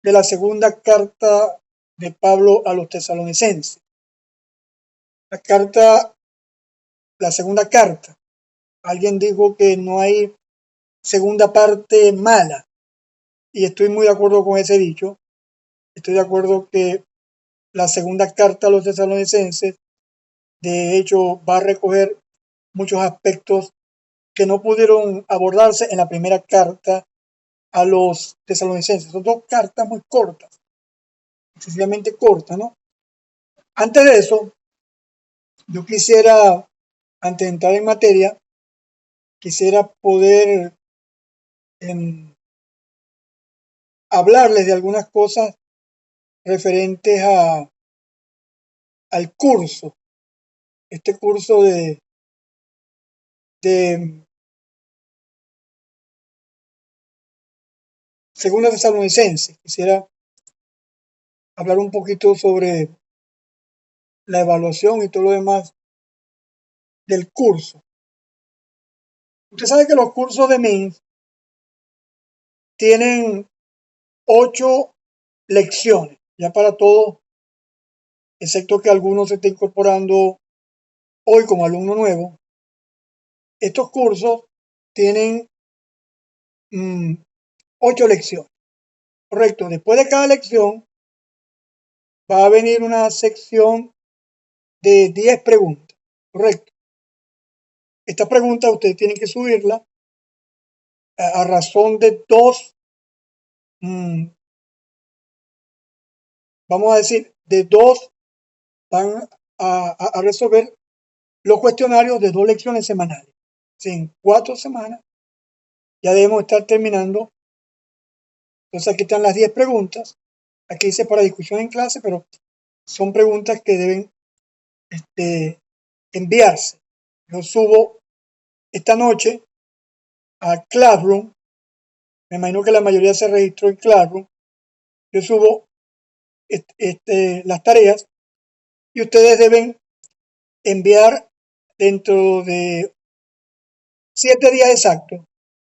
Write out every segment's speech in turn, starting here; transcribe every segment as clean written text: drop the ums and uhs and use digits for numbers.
de la segunda carta de Pablo a los tesalonicenses. La segunda carta. Alguien dijo que no hay segunda parte mala, y estoy muy de acuerdo con ese dicho. Estoy de acuerdo que la segunda carta a los tesalonicenses, de hecho, va a recoger muchos aspectos que no pudieron abordarse en la primera carta a los tesalonicenses. Son dos cartas muy cortas, excesivamente cortas, ¿no? Antes de eso, yo quisiera, antes de entrar en materia, quisiera poder hablarles de algunas cosas referentes al curso, este curso de Segunda Tesalonicenses. Quisiera hablar un poquito sobre la evaluación y todo lo demás del curso. Usted sabe que los cursos de MENS tienen 8 lecciones, ya para todos, excepto que algunos se estén incorporando hoy como alumno nuevo. Estos cursos tienen 8 lecciones, correcto. Después de cada lección va a venir una sección de 10 preguntas, correcto. Estas preguntas ustedes tienen que subirla a razón de 2, vamos a decir, de 2 van a resolver los cuestionarios de 2 lecciones semanales. En 4 semanas ya debemos estar terminando. Entonces aquí están las 10 preguntas. Aquí dice para discusión en clase, pero son preguntas que deben enviarse. Yo subo esta noche a Classroom. Me imagino que la mayoría se registró en Classroom. Yo subo las tareas y ustedes deben enviar dentro de 7 días exactos,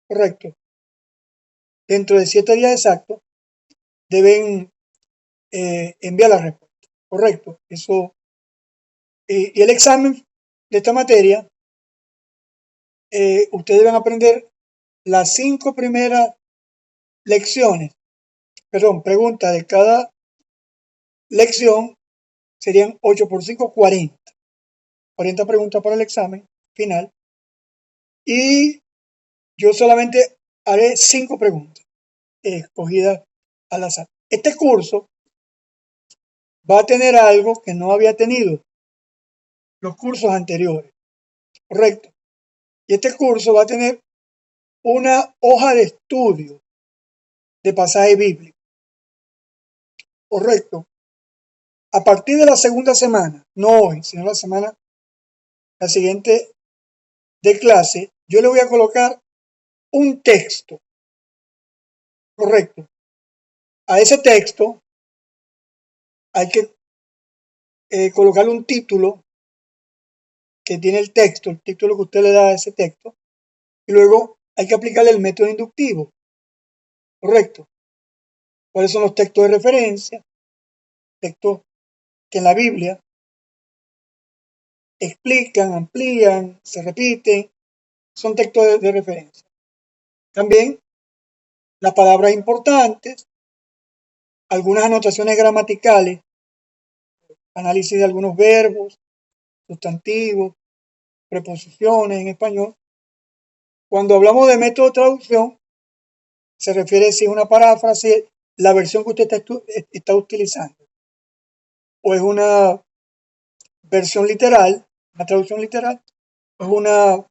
correcto. Dentro de 7 días exactos deben enviar la respuesta, correcto. Eso, y el examen de esta materia, ustedes deben aprender las 5 primeras preguntas de cada lección. Serían 8 por 5, 40. 40 preguntas para el examen final. Y yo solamente haré 5 preguntas escogidas al azar. Este curso va a tener algo que no había tenido los cursos anteriores, correcto. Y este curso va a tener una hoja de estudio de pasaje bíblico, correcto. A partir de la segunda semana, no hoy, sino la siguiente de clase, yo le voy a colocar un texto, correcto. A ese texto hay que colocarle un título que tiene el título que usted le da a ese texto, y luego hay que aplicarle el método inductivo, correcto. ¿Cuáles son los textos de referencia? Textos que en la Biblia explican, amplían, se repiten, son textos de referencia. También las palabras importantes, algunas anotaciones gramaticales, análisis de algunos verbos, sustantivos, preposiciones en español. Cuando hablamos de método de traducción, se refiere si es una paráfrasis, la versión que usted está utilizando, o es una versión literal, una traducción literal, o es una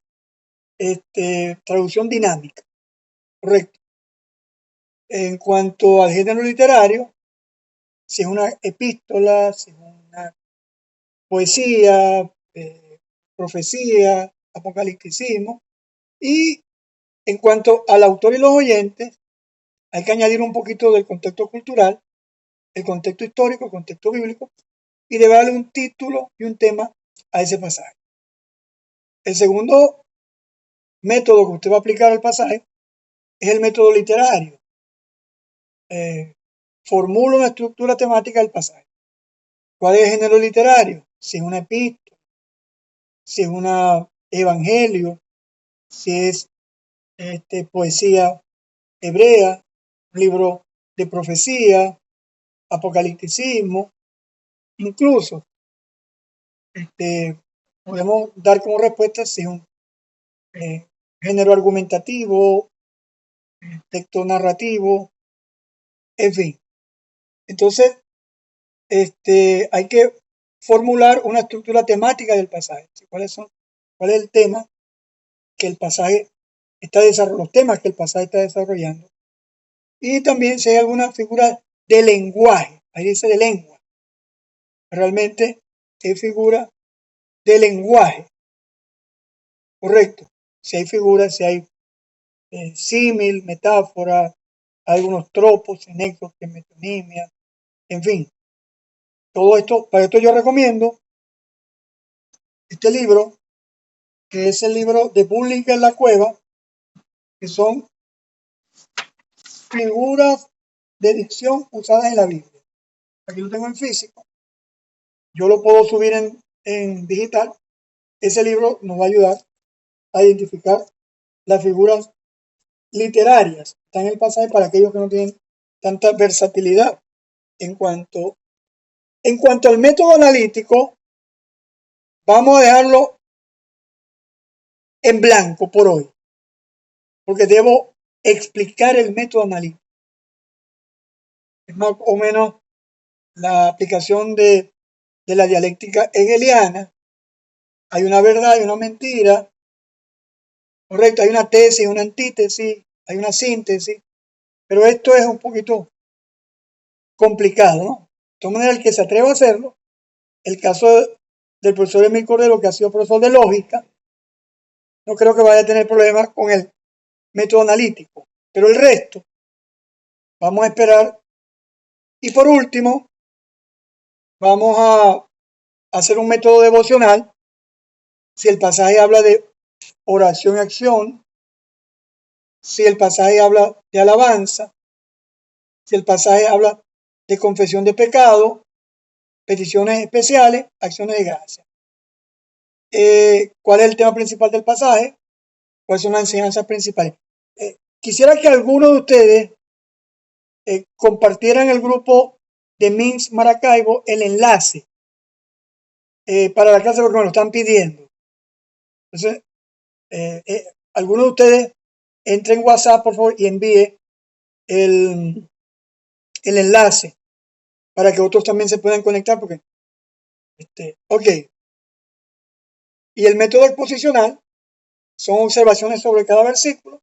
traducción dinámica, correcto. En cuanto al género literario, si es una epístola, si es una poesía, profecía, apocalipticismo. Y en cuanto al autor y los oyentes, hay que añadir un poquito del contexto cultural, el contexto histórico, el contexto bíblico, y debe darle un título y un tema a ese pasaje. El segundo método que usted va a aplicar al pasaje es el método literario. formulo una estructura temática del pasaje. ¿Cuál es el género literario? Si es una epístola, si es un evangelio, si es poesía hebrea, un libro de profecía, apocalipticismo, incluso podemos dar como respuesta si es un género argumentativo, texto narrativo, en fin. Entonces, hay que formular una estructura temática del pasaje. ¿Cuál es el tema que el pasaje está desarrollando, los temas que el pasaje está desarrollando? Y también si hay alguna figura de lenguaje, ahí dice de lengua, realmente es figura de lenguaje, correcto. Si hay figuras, si hay símil, metáfora, algunos tropos, anécdotas, metonimia, en fin. Todo esto, para esto yo recomiendo este libro, que es el libro de Pública en la Cueva, que son figuras de dicción usadas en la Biblia. Aquí lo tengo en físico, yo lo puedo subir en digital. Ese libro nos va a ayudar a identificar las figuras literarias. Está en el pasaje para aquellos que no tienen tanta versatilidad. En cuanto al método analítico, vamos a dejarlo en blanco por hoy, porque debo explicar el método analítico. Es más o menos la aplicación de la dialéctica hegeliana. Hay una verdad, hay una mentira, correcto, hay una tesis, una antítesis, hay una síntesis, pero esto es un poquito complicado, ¿no? De todas maneras, el que se atreva a hacerlo, el caso del profesor Emil Cordero, que ha sido profesor de lógica, no creo que vaya a tener problemas con el método analítico, pero el resto, vamos a esperar. Y por último, vamos a hacer un método devocional. Si el pasaje habla de oración y acción, si el pasaje habla de alabanza, si el pasaje habla de confesión de pecado, peticiones especiales, acciones de gracia. ¿Cuál es el tema principal del pasaje? ¿Cuáles son las enseñanzas principales? Quisiera que algunos de ustedes compartieran el grupo de Minsk Maracaibo el enlace para la clase porque me lo están pidiendo. Entonces, algunos de ustedes entre en WhatsApp, por favor, y envíe el enlace para que otros también se puedan conectar porque ok. Y el método exposicional son observaciones sobre cada versículo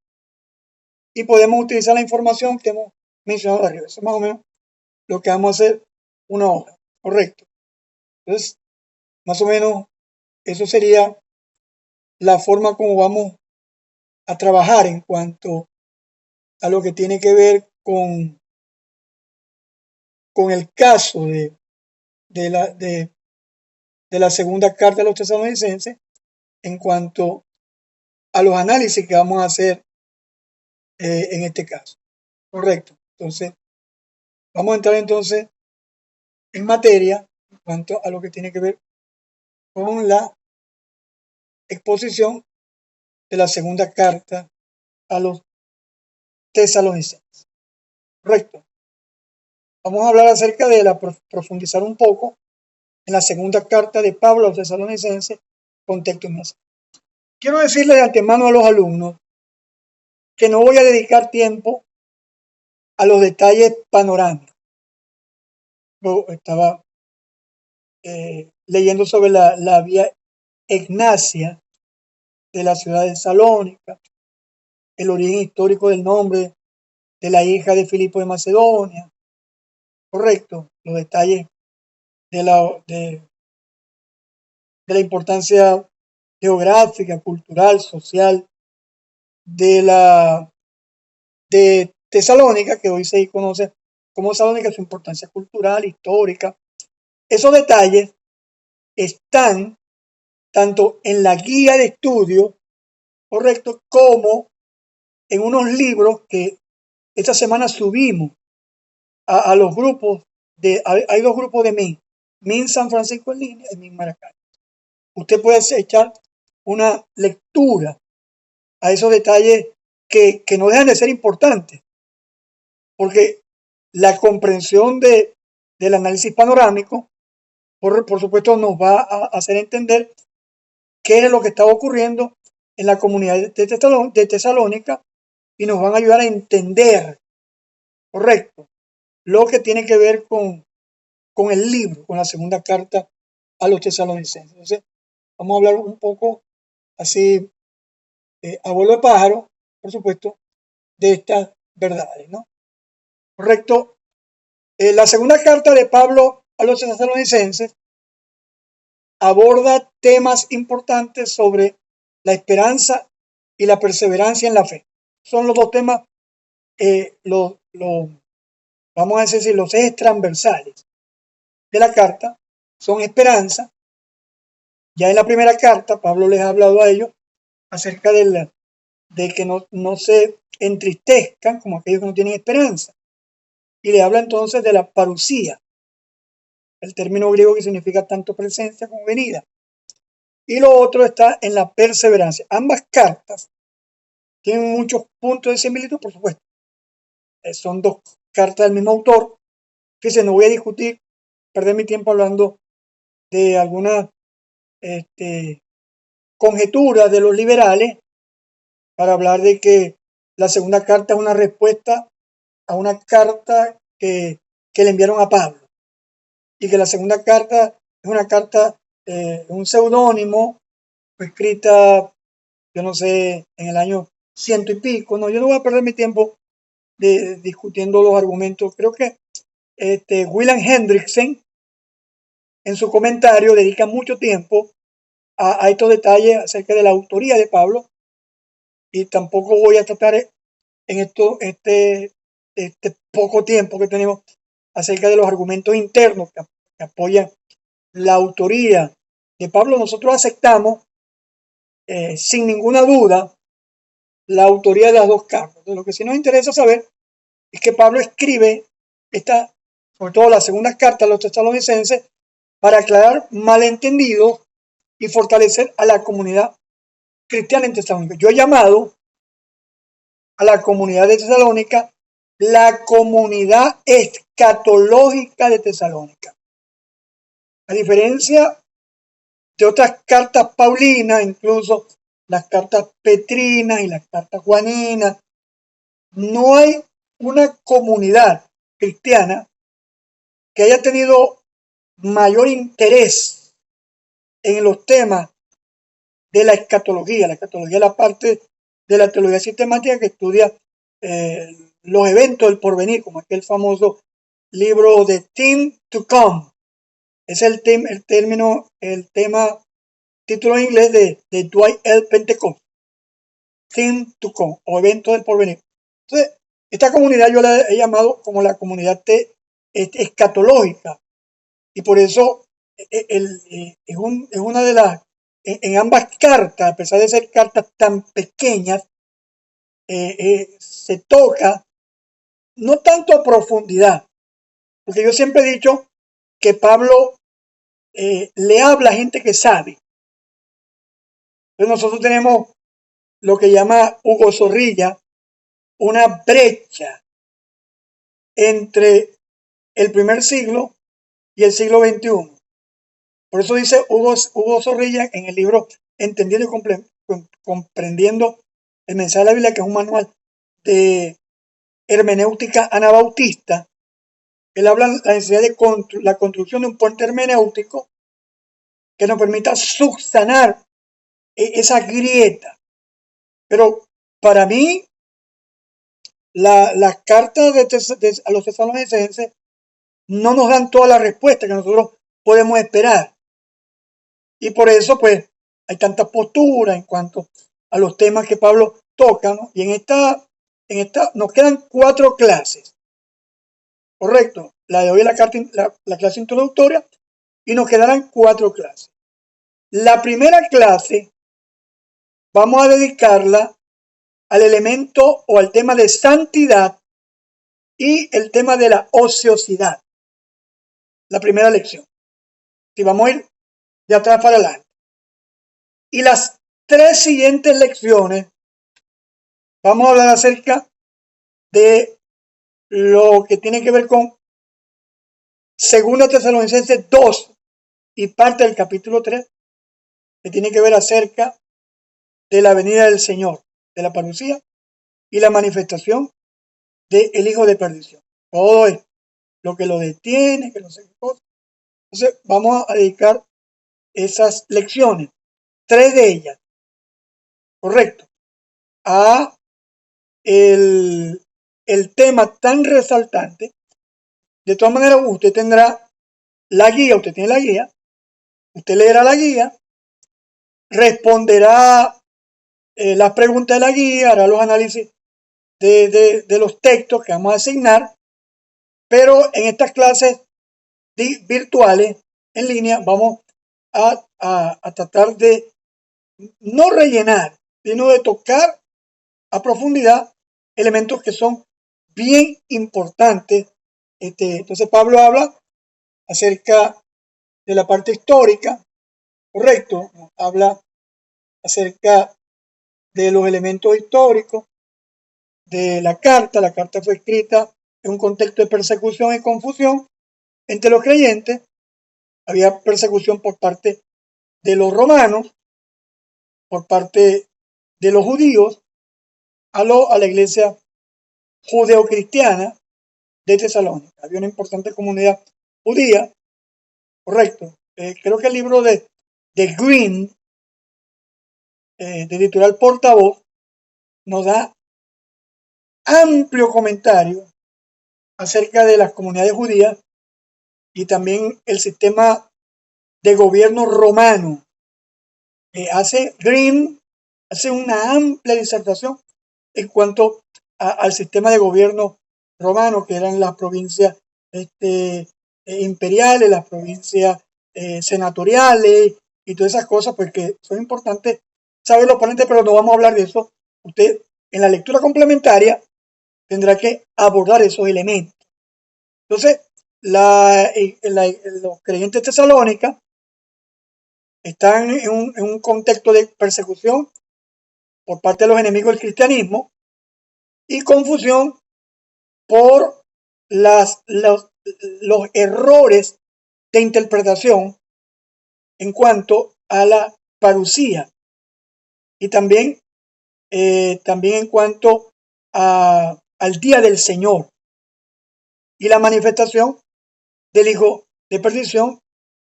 y podemos utilizar la información que hemos mencionado arriba. Eso es más o menos lo que vamos a hacer una hoja, correcto. Entonces, más o menos eso sería la forma como vamos a trabajar en cuanto a lo que tiene que ver con el caso de la segunda carta de los tesalonicenses en cuanto a los análisis que vamos a hacer en este caso. Correcto. Entonces, vamos a entrar entonces en materia en cuanto a lo que tiene que ver con la exposición de la segunda carta a los tesalonicenses. Correcto. Vamos a hablar acerca de profundizar un poco en la segunda carta de Pablo a los tesalonicenses, contexto y mensaje. Quiero decirle de antemano a los alumnos que no voy a dedicar tiempo a los detalles panorámicos. Yo estaba leyendo sobre la vía Ignacia de la ciudad de Salónica, el origen histórico del nombre de la hija de Filipo de Macedonia, correcto, los detalles de la importancia geográfica, cultural, social de Tesalónica, que hoy se conoce como Salónica, su importancia cultural, histórica. Esos detalles están tanto en la guía de estudio, correcto, como en unos libros que esta semana subimos a los grupos hay dos grupos de MIN San Francisco en línea y MIN Maracay. Usted puede echar una lectura a esos detalles que no dejan de ser importantes, porque la comprensión del análisis panorámico, por supuesto, nos va a hacer entender qué es lo que está ocurriendo en la comunidad de Tesalónica y nos van a ayudar a entender, correcto, lo que tiene que ver con el libro, con la segunda carta a los tesalonicenses. Entonces, vamos a hablar un poco así, a vuelo de pájaro, por supuesto, de estas verdades, ¿no? Correcto. La segunda carta de Pablo a los tesalonicenses aborda temas importantes sobre la esperanza y la perseverancia en la fe. Son los dos temas, vamos a decir, los ejes transversales de la carta. Son esperanza. Ya en la primera carta, Pablo les ha hablado a ellos acerca de que no se entristezcan como aquellos que no tienen esperanza. Y le habla entonces de la parusía, el término griego que significa tanto presencia como venida. Y lo otro está en la perseverancia. Ambas cartas tienen muchos puntos de similitud, por supuesto. Son dos cartas del mismo autor. Fíjense, no voy a discutir, perder mi tiempo hablando de algunas conjeturas de los liberales para hablar de que la segunda carta es una respuesta a una carta que le enviaron a Pablo, y que la segunda carta es una carta, un seudónimo, escrita, yo no sé, en el año ciento y pico. No, yo no voy a perder mi tiempo discutiendo los argumentos. Creo que William Hendrickson en su comentario dedica mucho tiempo a estos detalles acerca de la autoría de Pablo, y tampoco voy a tratar en este poco tiempo que tenemos acerca de los argumentos internos que apoyan la autoría de Pablo. Nosotros aceptamos sin ninguna duda la autoría de las dos cartas. Entonces, lo que sí nos interesa saber es que Pablo escribe sobre todo la segunda carta a los tesalonicenses, para aclarar malentendidos y fortalecer a la comunidad cristiana en Tesalónica. Yo he llamado a la comunidad de Tesalónica la comunidad escatológica de Tesalónica. A diferencia de otras cartas paulinas, incluso las cartas petrinas y las cartas juaninas, no hay una comunidad cristiana que haya tenido mayor interés en los temas de la escatología. La escatología es la parte de la teología sistemática que estudia los eventos del porvenir, como aquel famoso libro de Things to Come. Es el título en inglés de Dwight L. Pentecost. Things to Come, o eventos del porvenir. Entonces, esta comunidad yo la he llamado como la comunidad escatológica, y por eso es una de las, en ambas cartas, a pesar de ser cartas tan pequeñas, se toca no tanto a profundidad, porque yo siempre he dicho que Pablo le habla a gente que sabe. Entonces nosotros tenemos lo que llama Hugo Zorrilla una brecha entre el primer siglo y el siglo XXI. Por eso dice Hugo Zorrilla en el libro Entendiendo y Comprendiendo el Mensaje de la Biblia, que es un manual de hermenéutica anabautista. Él habla de la necesidad de la construcción de un puente hermenéutico que nos permita subsanar esa grieta. Pero para mí, las cartas a los tesalonicenses no nos dan toda la respuesta que nosotros podemos esperar. Y por eso, pues, hay tantas posturas en cuanto a los temas que Pablo toca, ¿no? Y en esta nos quedan 4 clases. Correcto. La de hoy es la clase introductoria, y nos quedarán 4 clases. La primera clase vamos a dedicarla al elemento o al tema de santidad y el tema de la ociosidad, la primera lección. Si vamos a ir de atrás para adelante. Y las tres siguientes lecciones vamos a hablar acerca de lo que tiene que ver con 2 Tesalonicenses 2 y parte del capítulo 3, que tiene que ver acerca de la venida del Señor, de la parucía y la manifestación del Hijo de Perdición. Todo es lo que lo detiene, que no sé qué cosa. Entonces vamos a dedicar esas lecciones, 3 de ellas, correcto, a el tema tan resaltante. De todas maneras, usted tendrá la guía, usted tiene la guía, usted leerá la guía, responderá las preguntas de la guía, hará los análisis de los textos que vamos a asignar, pero en estas clases virtuales en línea vamos a tratar de no rellenar, sino de tocar a profundidad elementos que son bien importantes. Entonces Pablo habla acerca de la parte histórica, correcto, habla acerca de los elementos históricos de la carta. La carta fue escrita en un contexto de persecución y confusión entre los creyentes. Había persecución por parte de los romanos, por parte de los judíos, a la iglesia judeocristiana de Tesalónica. Había una importante comunidad judía, correcto. Creo que el libro de Green, de editorial Portavoz, nos da amplio comentario acerca de las comunidades judías y también el sistema de gobierno romano. Green hace una amplia disertación en cuanto al sistema de gobierno romano, que eran las provincias imperiales, las provincias senatoriales y todas esas cosas, porque son importantes saber los ponentes, pero no vamos a hablar de eso. Usted en la lectura complementaria tendrá que abordar esos elementos. Entonces, los creyentes tesalónicas están en un contexto de persecución por parte de los enemigos del cristianismo y confusión por los errores de interpretación en cuanto a la parucía y también en cuanto al día del Señor y la manifestación del Hijo de Perdición,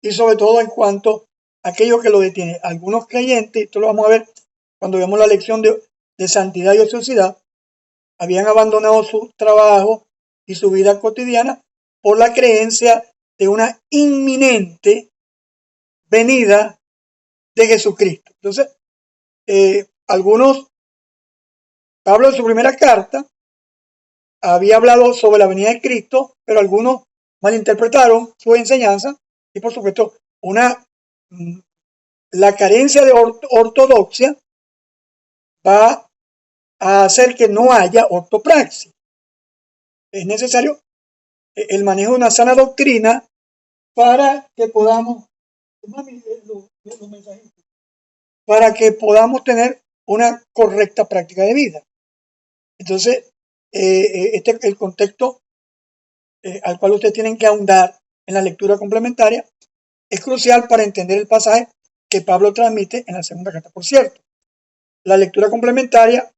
y sobre todo en cuanto a aquello que lo detiene. Algunos creyentes, esto lo vamos a ver cuando veamos la lección de santidad y ociosidad, habían abandonado su trabajo y su vida cotidiana por la creencia de una inminente venida de Jesucristo. Entonces, algunos, Pablo en su primera carta había hablado sobre la venida de Cristo, pero algunos malinterpretaron su enseñanza y por supuesto la carencia de ortodoxia va a hacer que no haya ortopraxis. Es necesario el manejo de una sana doctrina para que podamos tener una correcta práctica de vida. Entonces, este es el contexto al cual ustedes tienen que ahondar en la lectura complementaria. Es crucial para entender el pasaje que Pablo transmite en la segunda carta. Por cierto, la lectura complementaria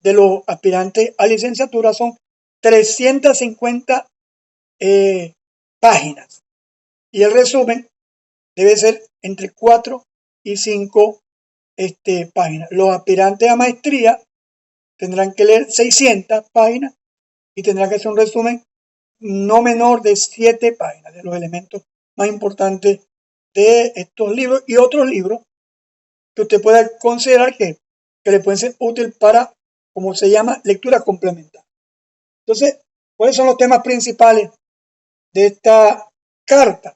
de los aspirantes a licenciatura son 350 páginas y el resumen debe ser entre 4 y 5 páginas. Los aspirantes a maestría tendrán que leer 600 páginas y tendrán que hacer un resumen no menor de 7 páginas de los elementos más importantes de estos libros y otros libros que usted pueda considerar que le pueden ser útiles para, como se llama, lectura complementaria. Entonces, ¿cuáles son los temas principales de esta carta?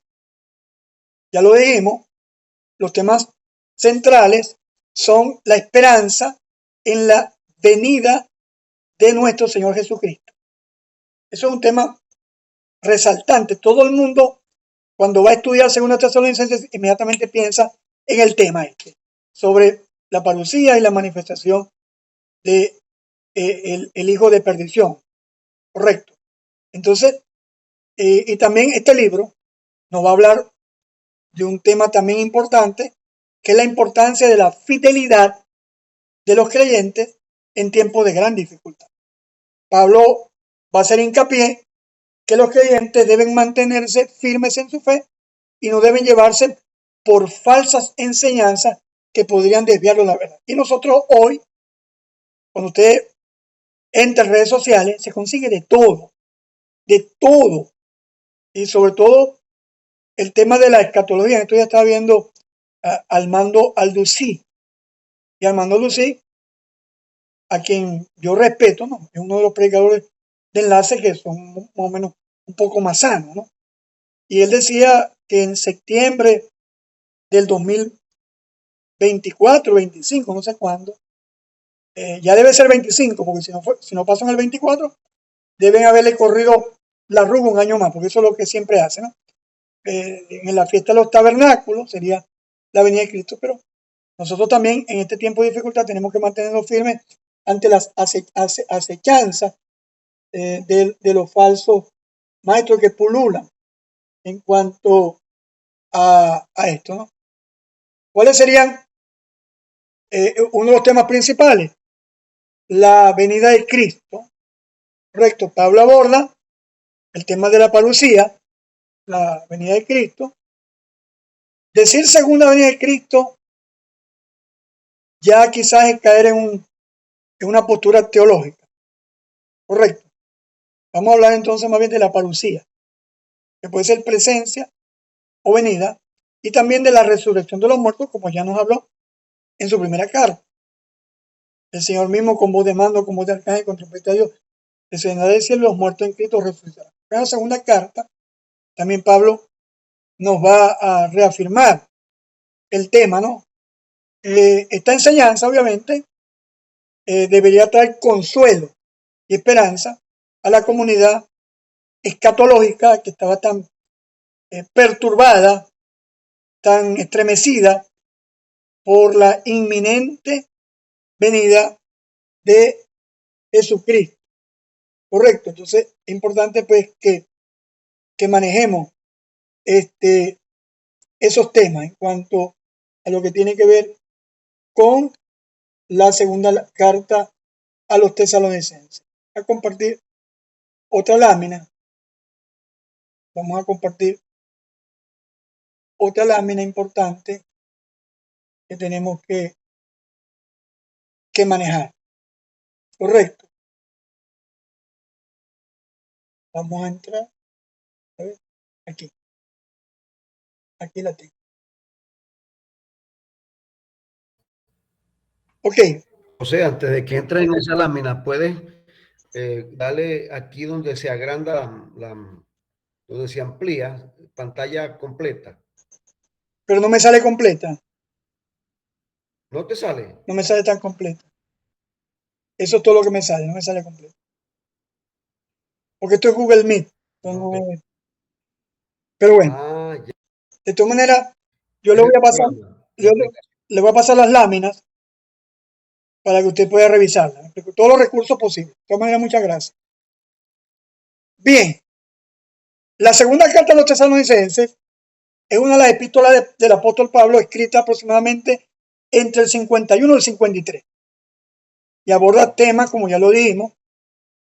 Ya lo dijimos, los temas centrales son la esperanza en la venida de nuestro Señor Jesucristo. Eso es un tema resaltante. Todo el mundo, cuando va a estudiar Segunda Tesalonicenses, inmediatamente piensa en el tema este, sobre la parucía y la manifestación de el hijo de perdición. Correcto. Entonces, y también este libro nos va a hablar de un tema también importante, que es la importancia de la fidelidad de los creyentes en tiempos de gran dificultad. Pablo va a hacer hincapié que los creyentes deben mantenerse firmes en su fe y no deben llevarse por falsas enseñanzas que podrían desviarlo de la verdad. Y nosotros hoy, cuando usted entra en redes sociales, se consigue de todo, de todo. Y sobre todo el tema de la escatología. Esto ya estaba viendo a Armando Alducí. Y Armando Alducí, a quien yo respeto, ¿no? Es uno de los predicadores de enlace que son más o menos un poco más sanos, ¿no? Y él decía que en septiembre del 2024, 25, no sé cuándo, ya debe ser 25, porque si no pasan el 24, deben haberle corrido la ruga un año más, porque eso es lo que siempre hace, ¿no? En la fiesta de los tabernáculos sería la venida de Cristo, pero nosotros también en este tiempo de dificultad tenemos que mantenernos firmes ante las acechanzas de los falsos maestros que pululan en cuanto a esto, ¿no? ¿Cuáles serían uno de los temas principales? La venida de Cristo, correcto. Pablo aborda el tema de la parucía, la venida de Cristo. Decir segunda venida de Cristo ya quizás es caer en una postura teológica, correcto. Vamos a hablar entonces más bien de la parucía, que puede ser presencia o venida, y también de la resurrección de los muertos, como ya nos habló en su primera carta. El Señor mismo con voz de mando, con voz de arcángel, con trompeta de Dios, descenderá del cielo, los muertos en Cristo resucitarán. En la segunda carta, también Pablo nos va a reafirmar el tema, ¿no? Esta enseñanza, obviamente, debería traer consuelo y esperanza a la comunidad escatológica que estaba tan perturbada, tan estremecida por la inminente venida de Jesucristo. Correcto. Entonces es importante pues que manejemos esos temas en cuanto a lo que tiene que ver con la segunda carta a los tesalonicenses. Voy a compartir otra lámina. Vamos a compartir otra lámina importante que tenemos que manejar. Correcto. Vamos a entrar. A ver, aquí. Aquí la tengo. Ok. José, antes de que entre en esa lámina, puedes darle aquí donde se agranda, donde se amplía, pantalla completa. Pero no me sale completa. ¿No te sale? No me sale tan completa. Eso es todo lo que me sale. No me sale completo. Porque esto es Google Meet. Ok. Pero bueno, Ya. de todas maneras, yo le Es voy el a pasar, programa, la yo aplicación. le voy a pasar las láminas para que usted pueda revisarlas. Todos los recursos posibles. De todas maneras, muchas gracias. Bien, la segunda carta a los tesalonicenses es una de las epístolas del apóstol Pablo escrita aproximadamente entre el 51 y el 53. Y aborda temas, como ya lo dijimos,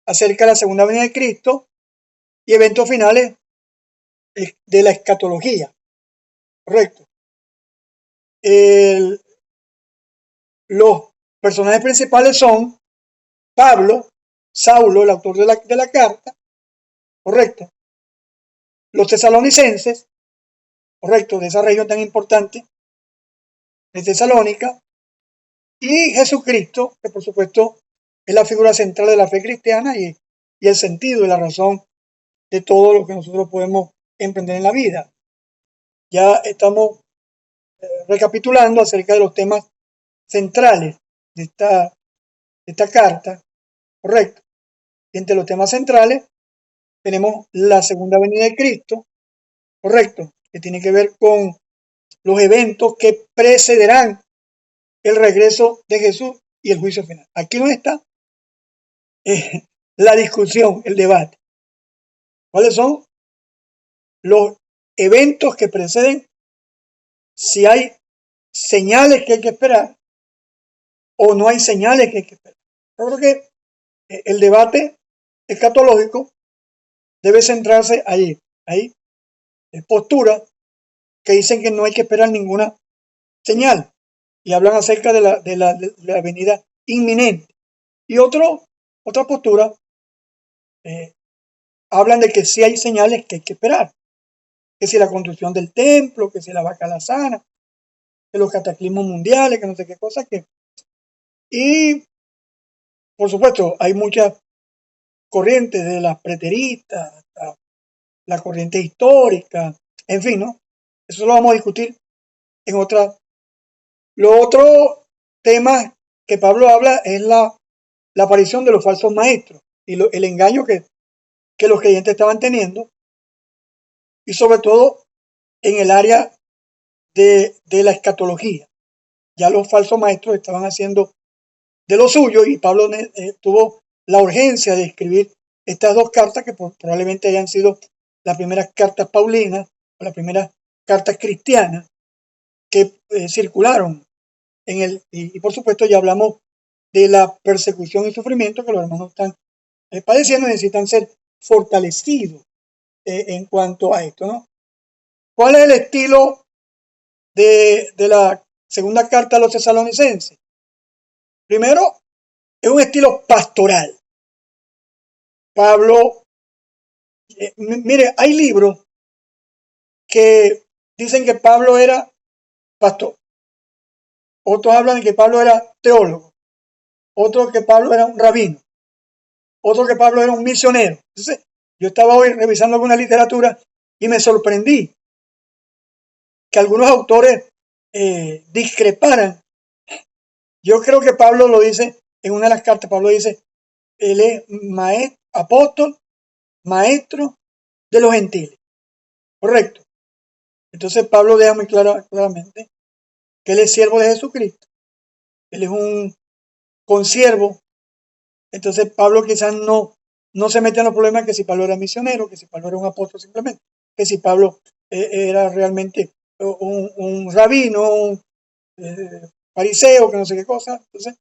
acerca de la segunda venida de Cristo y eventos finales de la escatología. Correcto. Los personajes principales son Pablo, Saulo, el autor de la carta, correcto. Los tesalonicenses, correcto, de esa región tan importante, de Tesalónica, y Jesucristo, que por supuesto es la figura central de la fe cristiana y el sentido y la razón de todo lo que nosotros podemos emprender en la vida. Ya estamos recapitulando acerca de los temas centrales de esta carta, correcto. Y entre los temas centrales tenemos la segunda venida de Cristo, correcto, que tiene que ver con los eventos que precederán el regreso de Jesús y el juicio final. Aquí no está la discusión, el debate. ¿Cuáles son los eventos que preceden? Si hay señales que hay que esperar o no hay señales que hay que esperar. Yo creo que el debate escatológico debe centrarse allí. Hay posturas que dicen que no hay que esperar ninguna señal y hablan acerca de la venida inminente. Y otra postura hablan de que sí hay señales que hay que esperar, que si la construcción del templo, que si la vaca sana, que los cataclismos mundiales, que no sé qué cosa, y por supuesto hay muchas corrientes, de las preteristas hasta la corriente histórica, en fin, ¿no? Eso lo vamos a discutir en otra. Lo otro tema que Pablo habla es la aparición de los falsos maestros y el engaño que los creyentes estaban teniendo, y sobre todo en el área de la escatología. Ya los falsos maestros estaban haciendo de lo suyo, y Pablo tuvo la urgencia de escribir estas dos cartas que probablemente hayan sido las primeras cartas paulinas o las primeras cartas cristianas que circularon y por supuesto ya hablamos de la persecución y sufrimiento que los hermanos están padeciendo y necesitan ser fortalecidos en cuanto a esto, ¿no? ¿Cuál es el estilo de la segunda carta a los tesalonicenses? Primero, es un estilo pastoral. Pablo, mire, hay libros que dicen que Pablo era pastor, otros hablan de que Pablo era teólogo, otros que Pablo era un rabino, otros que Pablo era un misionero. Entonces, yo estaba hoy revisando alguna literatura y me sorprendí que algunos autores discreparan. Yo creo que Pablo lo dice en una de las cartas. Pablo dice, él es apóstol, maestro de los gentiles. Correcto. Entonces Pablo deja muy claramente que él es siervo de Jesucristo. Él es un consiervo. Entonces Pablo quizás no se mete en los problemas que si Pablo era misionero, que si Pablo era un apóstol simplemente, que si Pablo era realmente un rabino, un fariseo, que no sé qué cosa. Entonces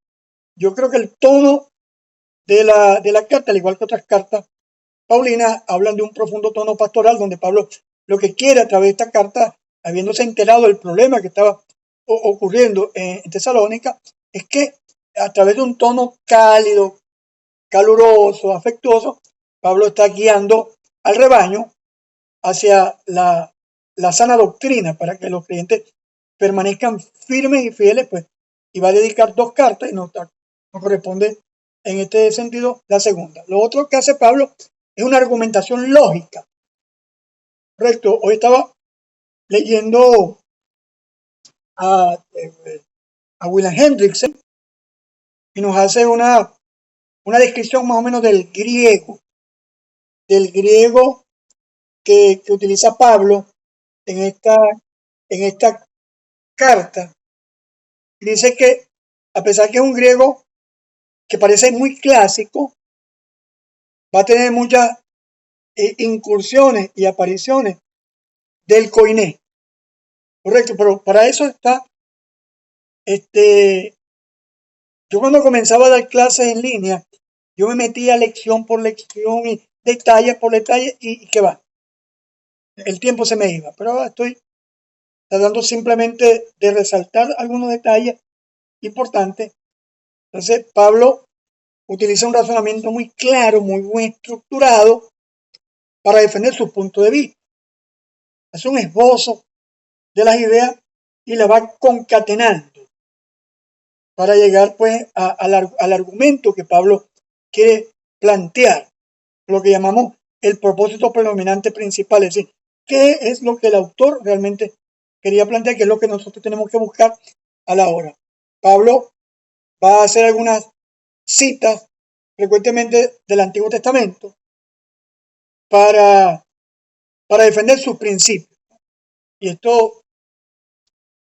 yo creo que el tono de la carta, al igual que otras cartas paulinas, hablan de un profundo tono pastoral, donde Pablo lo que quiere a través de esta carta, habiéndose enterado del problema que estaba ocurriendo en Tesalónica, es que a través de un tono cálido, caluroso, afectuoso, Pablo está guiando al rebaño hacia la sana doctrina para que los creyentes permanezcan firmes y fieles, pues, y va a dedicar dos cartas y nos corresponde en este sentido la segunda. Lo otro que hace Pablo es una argumentación lógica. Correcto. Hoy estaba leyendo a William Hendrickson y nos hace una descripción más o menos del griego que utiliza Pablo en esta carta. Dice que a pesar que es un griego que parece muy clásico, va a tener muchas incursiones y apariciones del koiné. Correcto, pero para eso está, yo cuando comenzaba a dar clases en línea, yo me metía lección por lección y detalle por detalle y qué va. El tiempo se me iba, pero ahora estoy tratando simplemente de resaltar algunos detalles importantes. Entonces, Pablo utiliza un razonamiento muy claro, muy bien estructurado para defender su punto de vista. Es un esbozo de las ideas y las va concatenando para llegar pues al argumento que Pablo quiere plantear, lo que llamamos el propósito predominante principal, es decir, qué es lo que el autor realmente quería plantear, qué es lo que nosotros tenemos que buscar a la hora. Pablo va a hacer algunas citas frecuentemente del Antiguo Testamento, para, para defender sus principios. Y esto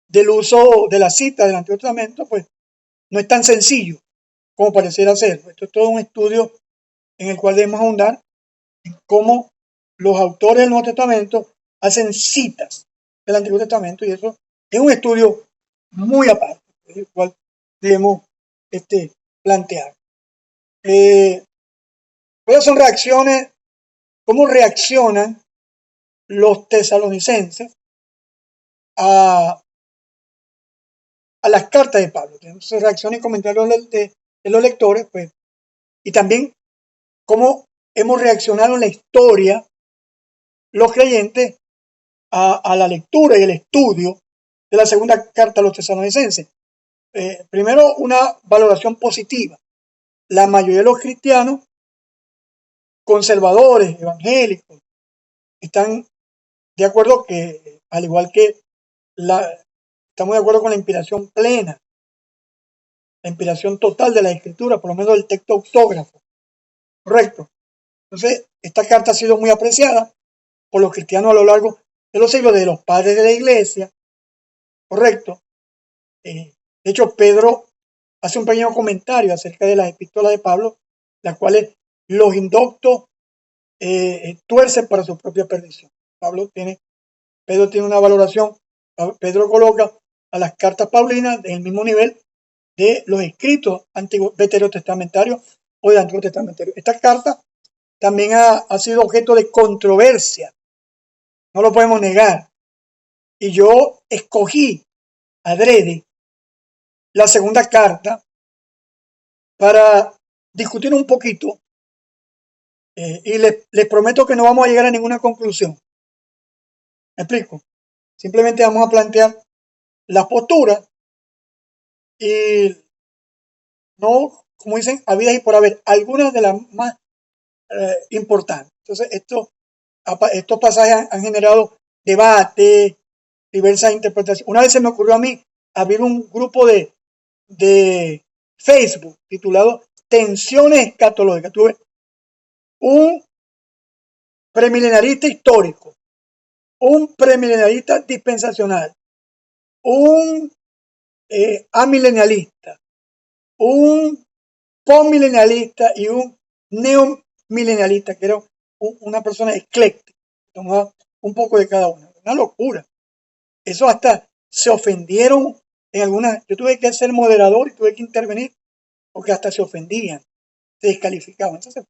del uso de la cita del Antiguo Testamento, pues no es tan sencillo como pareciera ser. Esto es todo un estudio en el cual debemos ahondar en cómo los autores del Nuevo Testamento hacen citas del Antiguo Testamento, y eso es un estudio muy aparte, el cual debemos plantear. ¿Cuáles son reacciones? ¿Cómo reaccionan los tesalonicenses a las cartas de Pablo? Entonces, reacciones y comentarios de los lectores, pues, y también cómo hemos reaccionado en la historia los creyentes a la lectura y el estudio de la segunda carta a los tesalonicenses. Primero, una valoración positiva. La mayoría de los cristianos conservadores, evangélicos, están de acuerdo que, al igual que estamos de acuerdo con la inspiración plena, la inspiración total de la escritura, por lo menos del texto autógrafo. Correcto. Entonces, esta carta ha sido muy apreciada por los cristianos a lo largo de los siglos, de los padres de la iglesia. Correcto. De hecho, Pedro hace un pequeño comentario acerca de las epístolas de Pablo, las cuales los indoctos tuercen para su propia perdición. Pedro tiene una valoración. Pedro coloca a las cartas paulinas en el mismo nivel de los escritos antiguos veterotestamentarios o del Antiguo Testamento. Esta carta también ha sido objeto de controversia, no lo podemos negar. Y yo escogí adrede la segunda carta para discutir un poquito, y les prometo que no vamos a llegar a ninguna conclusión. ¿Me explico? Simplemente vamos a plantear las posturas y no, como dicen, habidas y por haber, algunas de las más importantes. Entonces, estos pasajes han generado debate, diversas interpretaciones. Una vez se me ocurrió a mí abrir un grupo de Facebook titulado Tensiones Escatológicas. Tuve un premilenarista histórico, un premilenarista dispensacional, un amilenialista, un postmilenialista y un neomilenialista, que era una persona ecléctica, tomaba un poco de cada una. Una locura. Eso hasta se ofendieron en algunas. Yo tuve que ser moderador y tuve que intervenir porque hasta se ofendían, se descalificaban. Entonces,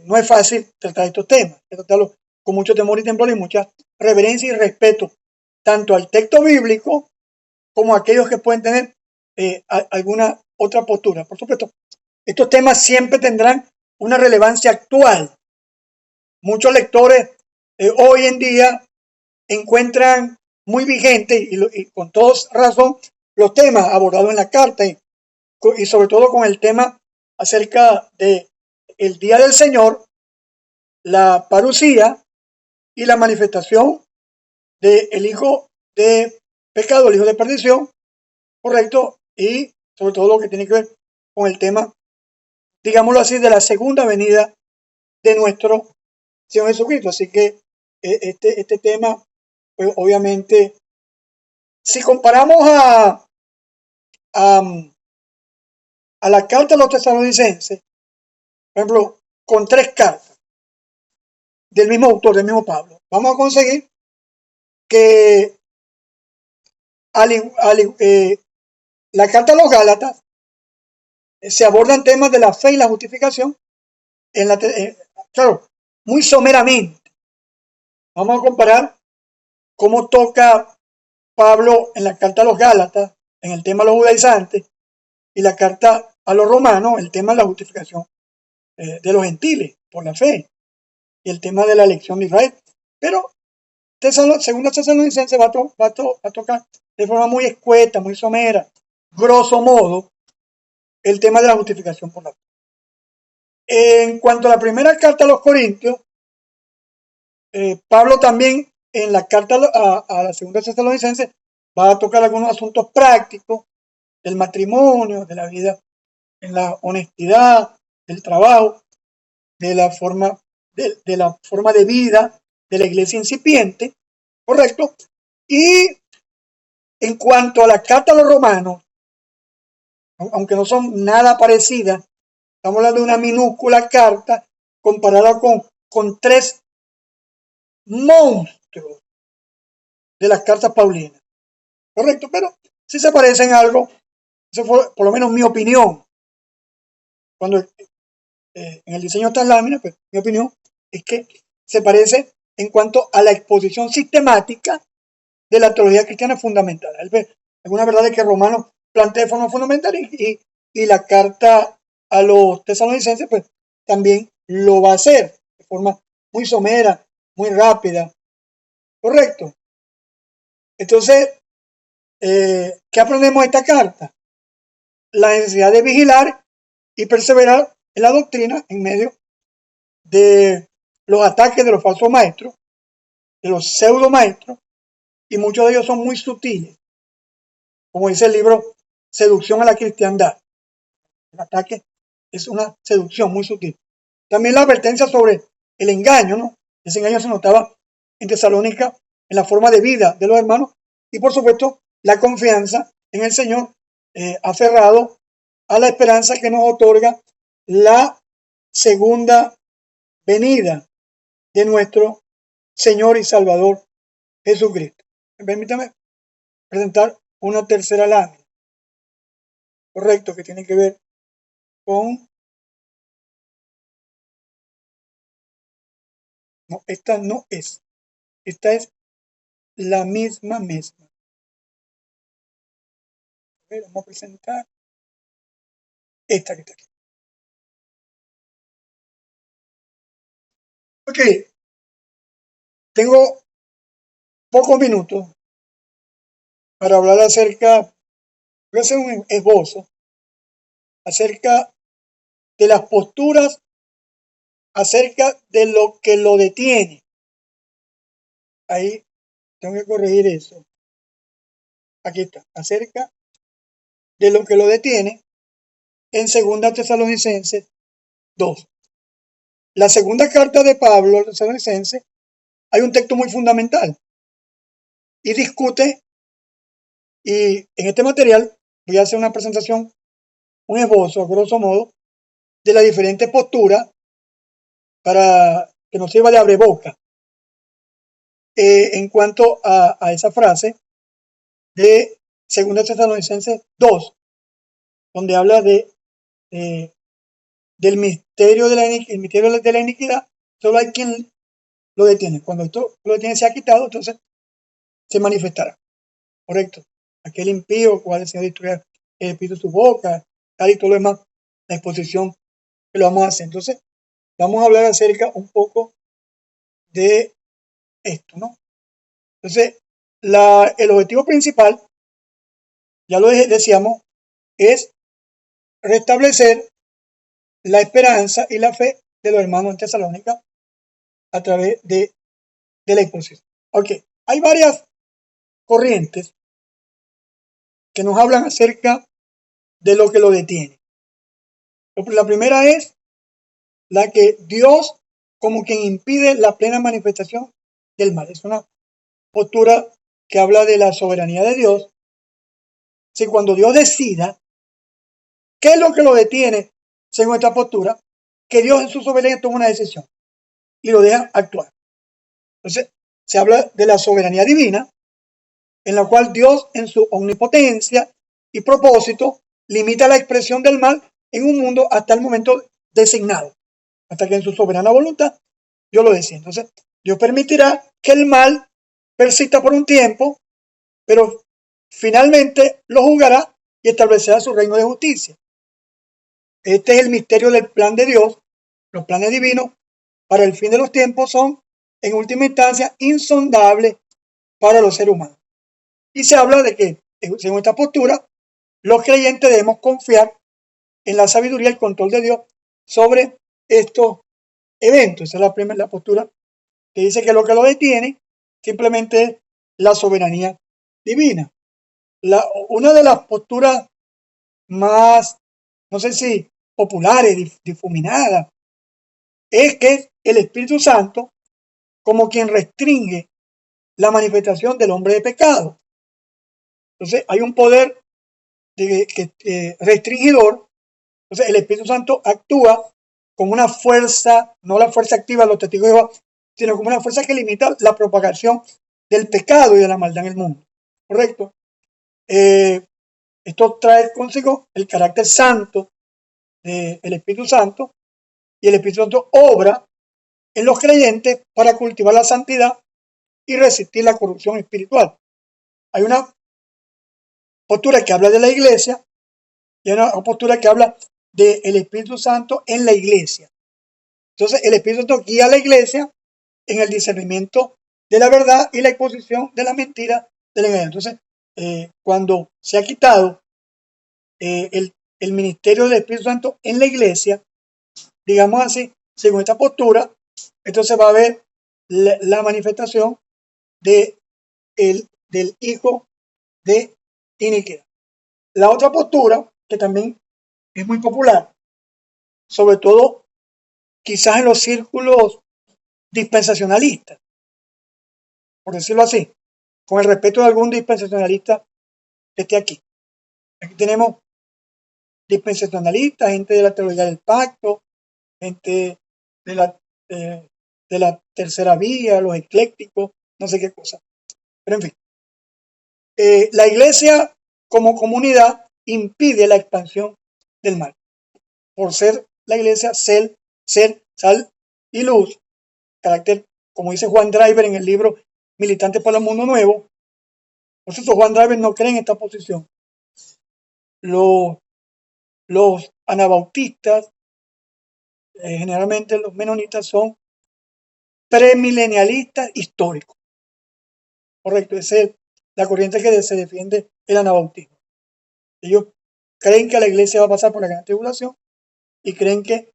no es fácil tratar estos temas, hay que tratarlos con mucho temor y temblor y mucha reverencia y respeto, tanto al texto bíblico como a aquellos que pueden tener alguna otra postura. Por supuesto, estos temas siempre tendrán una relevancia actual. Muchos lectores hoy en día encuentran muy vigentes y con toda razón los temas abordados en la carta y sobre todo con el tema acerca de el día del Señor, la parucía y la manifestación del hijo de pecado, el hijo de perdición, correcto, y sobre todo lo que tiene que ver con el tema, digámoslo así, de la segunda venida de nuestro Señor Jesucristo. Así que este tema, pues obviamente, si comparamos a la carta de los tesalonicenses, por ejemplo, con tres cartas del mismo autor, del mismo Pablo, vamos a conseguir que la carta a los Gálatas se abordan temas de la fe y la justificación, claro, muy someramente. Vamos a comparar cómo toca Pablo en la carta a los Gálatas, en el tema de los judaizantes, y la carta a los romanos, el tema de la justificación de los gentiles por la fe, y el tema de la elección de Israel. Pero segunda Tesalonicenses va a tocar de forma muy escueta, muy somera, grosso modo, el tema de la justificación por la fe. En cuanto a la primera carta a los Corintios, Pablo también en la carta a la segunda Tesalonicenses va a tocar algunos asuntos prácticos del matrimonio, de la vida en la honestidad, del trabajo, de la forma de vida de la iglesia incipiente, ¿correcto? Y en cuanto a la carta a los romanos, aunque no son nada parecidas, estamos hablando de una minúscula carta comparada con tres monstruos de las cartas paulinas, ¿correcto? Pero sí se parecen algo, eso fue por lo menos mi opinión, cuando en el diseño de estas láminas, pues mi opinión es que se parece en cuanto a la exposición sistemática de la teología cristiana fundamental. Alguna verdad es que Romanos plantea de forma fundamental y la carta a los tesalonicenses pues también lo va a hacer de forma muy somera, muy rápida, correcto. Entonces, ¿qué aprendemos de esta carta? La necesidad de vigilar y perseverar en la doctrina en medio de los ataques de los falsos maestros, de los pseudo maestros, y muchos de ellos son muy sutiles, como dice el libro Seducción a la Cristiandad. El ataque es una seducción muy sutil. También la advertencia sobre el engaño, ¿no? Ese engaño se notaba en Tesalónica en la forma de vida de los hermanos y por supuesto la confianza en el Señor, aferrado a la esperanza que nos otorga la segunda venida de nuestro Señor y Salvador Jesucristo. Permítame presentar una tercera lámina, correcto, que tiene que ver con... No, esta no es. Esta es la misma. A ver, vamos a presentar esta que está aquí. Ok, tengo pocos minutos para hablar acerca, voy a hacer un esbozo acerca de las posturas, acerca de lo que lo detiene. Ahí tengo que corregir eso. Aquí está, acerca de lo que lo detiene en 2 Tesalonicenses 2. La segunda carta de Pablo a los Tesalonicenses, hay un texto muy fundamental y discute, y en este material voy a hacer una presentación, un esbozo, a grosso modo, de las diferentes posturas para que nos sirva de abreboca en cuanto a esa frase de 2 Tesalonicenses 2, donde habla del misterio de la iniquidad. Solo hay quien lo detiene. Cuando esto lo detiene se ha quitado, entonces se manifestará. Correcto. Aquel impío, cual el Señor destruirá el espíritu de su boca, tal y todo lo demás, la exposición que lo vamos a hacer. Entonces, vamos a hablar acerca un poco de esto, ¿no? Entonces, el objetivo principal, ya lo decíamos, es restablecer la esperanza y la fe de los hermanos en Tesalónica a través de la exposición. Ok, hay varias corrientes que nos hablan acerca de lo que lo detiene. La primera es la que Dios como quien impide la plena manifestación del mal. Es una postura que habla de la soberanía de Dios. Si cuando Dios decida, ¿qué es lo que lo detiene según esta postura? Que Dios en su soberanía toma una decisión y lo deja actuar. Entonces, se habla de la soberanía divina, en la cual Dios en su omnipotencia y propósito limita la expresión del mal en un mundo hasta el momento designado, hasta que en su soberana voluntad Dios lo decide. Entonces, Dios permitirá que el mal persista por un tiempo, pero finalmente lo juzgará y establecerá su reino de justicia. Este es el misterio del plan de Dios. Los planes divinos para el fin de los tiempos son, en última instancia, insondables para los seres humanos. Y se habla de que, según esta postura, los creyentes debemos confiar en la sabiduría y el control de Dios sobre estos eventos. Esa es la postura que dice que lo que lo detiene simplemente es la soberanía divina. Una de las posturas más, no sé si populares, difuminadas, es que es el Espíritu Santo como quien restringe la manifestación del hombre de pecado. Entonces hay un poder restringidor. Entonces el Espíritu Santo actúa con una fuerza, no la fuerza activa de los testigos de Jehová, sino como una fuerza que limita la propagación del pecado y de la maldad en el mundo. ¿Correcto? Esto trae consigo el carácter santo del Espíritu Santo, y el Espíritu Santo obra en los creyentes para cultivar la santidad y resistir la corrupción espiritual. Hay una postura que habla de la iglesia y hay una postura que habla del Espíritu Santo en la iglesia. Entonces el Espíritu Santo guía a la iglesia en el discernimiento de la verdad y la exposición de la mentira del engaño. Entonces, cuando se ha quitado el ministerio del Espíritu Santo en la iglesia, digamos así, según esta postura, entonces va a haber la manifestación del hijo de iniquidad. La otra postura, que también es muy popular, sobre todo quizás en los círculos dispensacionalistas, por decirlo así, con el respeto de algún dispensacionalista que esté aquí. Aquí tenemos dispensacionalistas, gente de la teología del pacto, gente de la tercera vía, los eclécticos, no sé qué cosa. Pero en fin, la iglesia como comunidad impide la expansión del mal. Por ser la iglesia ser, sal y luz, carácter, como dice Juan Driver en el libro Militantes para el Mundo Nuevo. Por eso Juan Driver no cree en esta posición. Los anabautistas, generalmente los menonitas, son premilenialistas históricos. Correcto, esa es la corriente que se defiende el anabautismo. Ellos creen que la iglesia va a pasar por la gran tribulación y creen que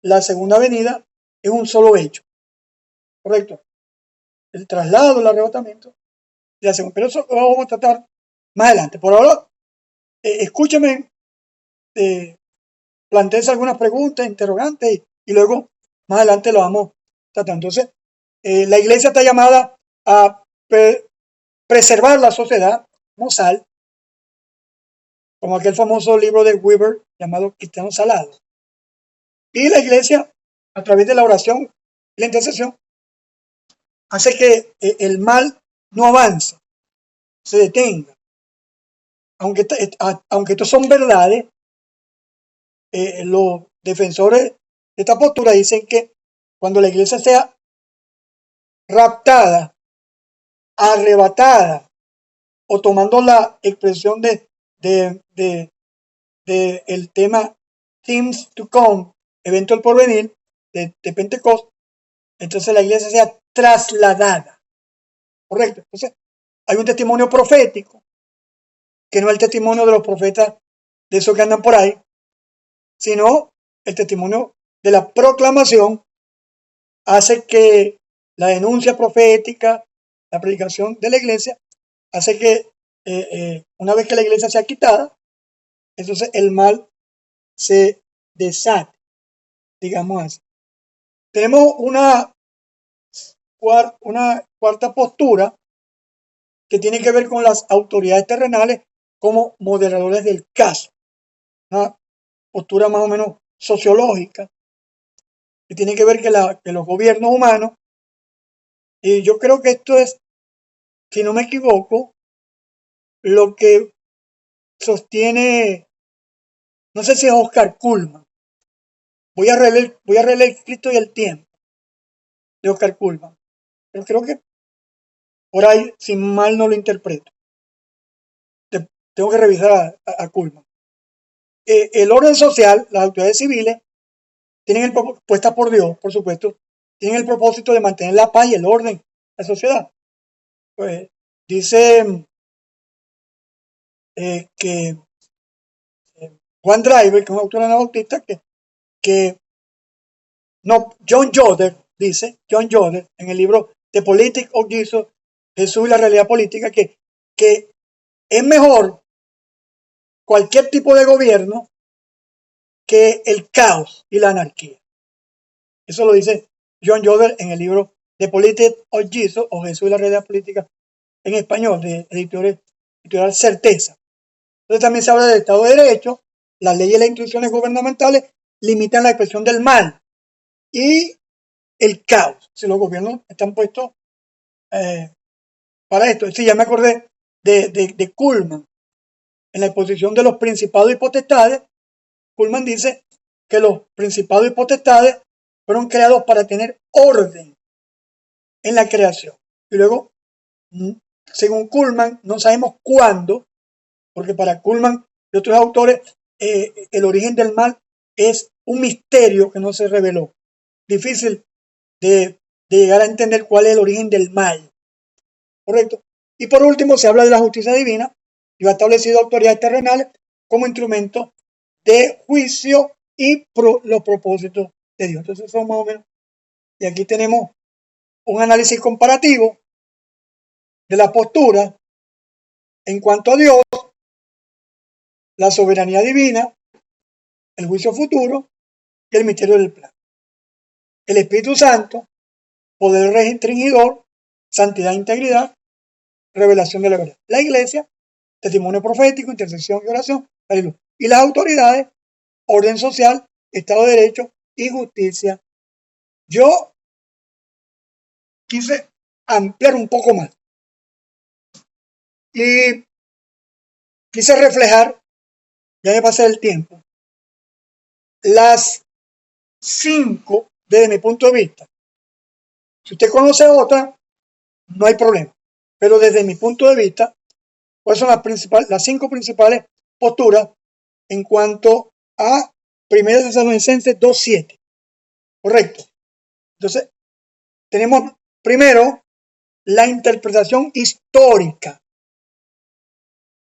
la segunda venida es un solo hecho. Correcto. El traslado, el arrebatamiento de la segunda. Pero eso lo vamos a tratar más adelante. Por ahora, escúchame, plantees algunas preguntas, interrogantes, y luego más adelante lo vamos tratando. Entonces, la iglesia está llamada a preservar la sociedad como sal, como aquel famoso libro de Weber llamado Cristianos Salados. Y la iglesia, a través de la oración y la intercesión, hace que el mal no avance, se detenga. Aunque estos son verdades, los defensores de esta postura dicen que cuando la iglesia sea raptada, arrebatada, o tomando la expresión de el tema Things to Come, evento del porvenir, de Pentecostés, entonces la iglesia sea trasladada. Correcto. Entonces, hay un testimonio profético, que no es el testimonio de los profetas de esos que andan por ahí, sino el testimonio de la proclamación hace que la denuncia profética, la predicación de la iglesia, hace que una vez que la iglesia sea quitada, entonces el mal se desate, digamos así. Tenemos una cuarta postura que tiene que ver con las autoridades terrenales como moderadores del caso. Una postura más o menos sociológica que tiene que ver que los gobiernos humanos, y yo creo que esto es, si no me equivoco, lo que sostiene, no sé si es Oscar Cullmann. Voy a releer Cristo y el tiempo de Oscar Cullmann. Pero creo que por ahí, si mal no lo interpreto, tengo que revisar a Cullmann. El orden social, las autoridades civiles, tienen puestas por Dios, por supuesto, tienen el propósito de mantener la paz y el orden en la sociedad. Pues dice que Juan Driver, que es un autor anabautista, que no, John Joder, en el libro The Politics of Jesus, Jesús y la realidad política, que es mejor cualquier tipo de gobierno que el caos y la anarquía. Eso lo dice John Jover en el libro The Politics of Jesus, o Jesús y la realidad política en español, de editorial Certeza. Entonces también se habla del Estado de Derecho. Las leyes y las instituciones gubernamentales limitan la expresión del mal y el caos. Si los gobiernos están puestos para esto. Sí, ya me acordé de Kuhlman. En la exposición de los principados y potestades, Kuhlman dice que los principados y potestades fueron creados para tener orden en la creación. Y luego, según Kuhlman, no sabemos cuándo, porque para Kuhlman y otros autores, el origen del mal es un misterio que no se reveló. Difícil de llegar a entender cuál es el origen del mal. ¿Correcto? Y por último, se habla de la justicia divina y ha establecido autoridades terrenales como instrumento de juicio y los propósitos de Dios. Entonces, son más o menos. Y aquí tenemos un análisis comparativo de la postura en cuanto a Dios, la soberanía divina, el juicio futuro y el misterio del plan. El Espíritu Santo, poder restringidor, santidad e integridad, revelación de la verdad. La iglesia, testimonio profético, intercesión y oración. Aleluya. Y las autoridades, orden social, Estado de Derecho y justicia. Yo quise ampliar un poco más y quise reflejar, ya me pasé el tiempo, las 5 desde mi punto de vista. Si usted conoce otra, no hay problema. Pero desde mi punto de vista, ¿cuáles son las 5 principales posturas en cuanto a 1 Tesalonicenses 2:7? Correcto. Entonces, tenemos primero la interpretación histórica.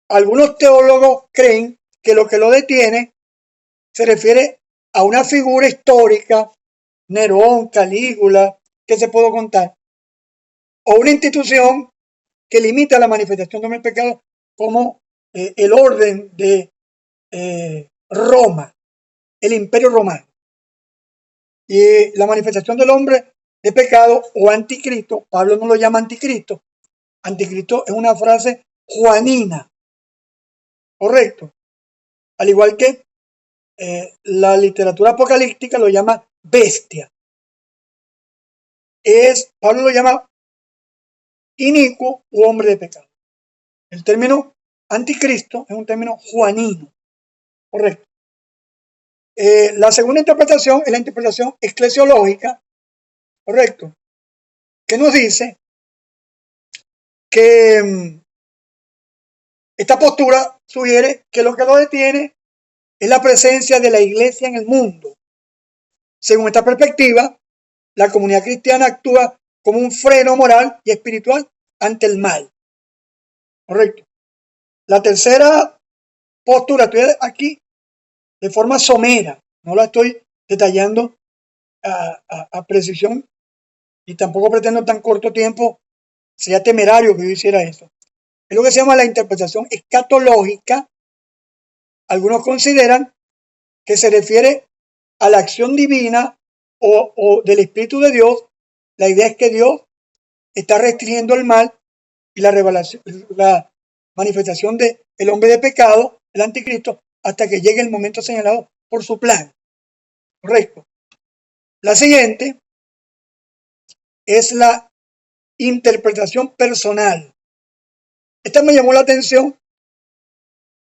Algunos teólogos creen que lo detiene se refiere a una figura histórica, Nerón, Calígula, que se puede contar, o una institución que limita la manifestación del pecado, como el orden de Roma, el imperio romano. Y la manifestación del hombre de pecado o anticristo, Pablo no lo llama anticristo. Anticristo es una frase juanina, correcto. Al igual que la literatura apocalíptica lo llama bestia. Pablo lo llama inicuo u hombre de pecado. El término anticristo es un término juanino, correcto. La segunda interpretación es la interpretación eclesiológica, correcto, que nos dice que esta postura sugiere que lo que lo detiene es la presencia de la iglesia en el mundo. Según esta perspectiva, la comunidad cristiana actúa como un freno moral y espiritual ante el mal. Correcto. La tercera postura, estoy aquí de forma somera, no la estoy detallando a precisión y tampoco pretendo en tan corto tiempo, sería temerario que yo hiciera eso. Es lo que se llama la interpretación escatológica. Algunos consideran que se refiere a la acción divina o del Espíritu de Dios. La idea es que Dios está restringiendo el mal y la manifestación del hombre de pecado, el anticristo, hasta que llegue el momento señalado por su plan. Correcto. La siguiente es la interpretación personal. Esta me llamó la atención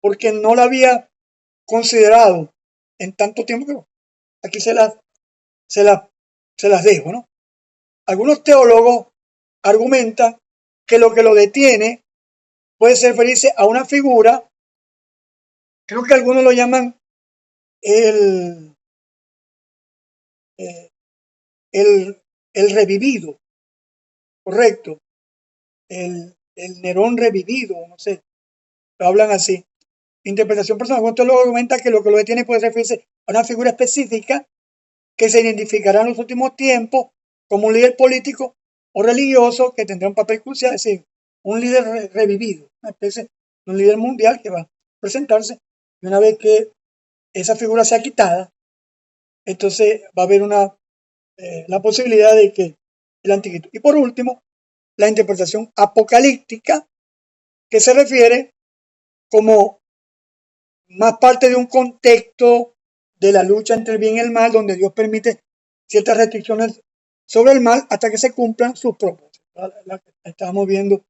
porque no la había considerado en tanto tiempo que aquí se las dejo, ¿no? Algunos teólogos argumentan que lo detiene puede referirse a una figura, creo que algunos lo llaman el revivido, correcto, el Nerón revivido, no sé, lo hablan así. Interpretación personal. Algunos teólogos argumentan que lo detiene puede referirse a una figura específica que se identificará en los últimos tiempos como un líder político o religioso que tendrá un papel crucial, es decir, un líder revivido, una especie de un líder mundial que va a presentarse, y una vez que esa figura sea quitada, entonces va a haber una la posibilidad de que el anticristo. Y por último, la interpretación apocalíptica, que se refiere como más parte de un contexto de la lucha entre el bien y el mal, donde Dios permite ciertas restricciones sobre el mal hasta que se cumplan sus propósitos. La que estábamos viendo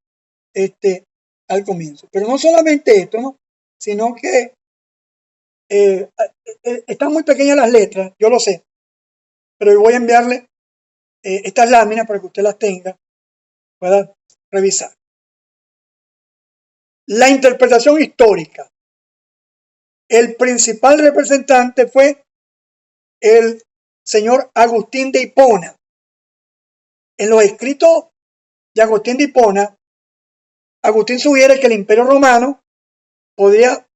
al comienzo. Pero no solamente esto, ¿no? Sino que están muy pequeñas las letras, yo lo sé, pero voy a enviarle estas láminas para que usted las tenga, pueda revisar. La interpretación histórica. El principal representante fue el señor Agustín de Hipona. En los escritos de Agustín de Hipona, Agustín sugiere que el Imperio Romano podría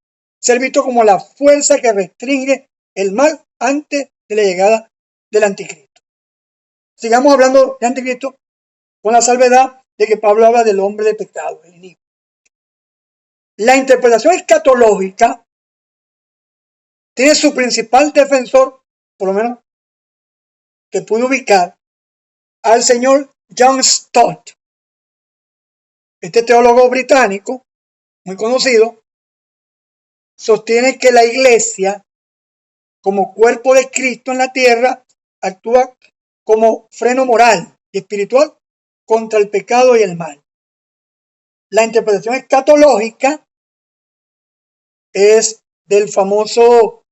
ser visto como la fuerza que restringe el mal antes de la llegada del anticristo. Sigamos hablando de anticristo con la salvedad de que Pablo habla del hombre de pecado, el inicuo. La interpretación escatológica tiene su principal defensor, por lo menos que pude ubicar, al señor John Stott. Este teólogo británico, muy conocido, sostiene que la iglesia, como cuerpo de Cristo en la tierra, actúa como freno moral y espiritual contra el pecado y el mal. La interpretación escatológica es del famoso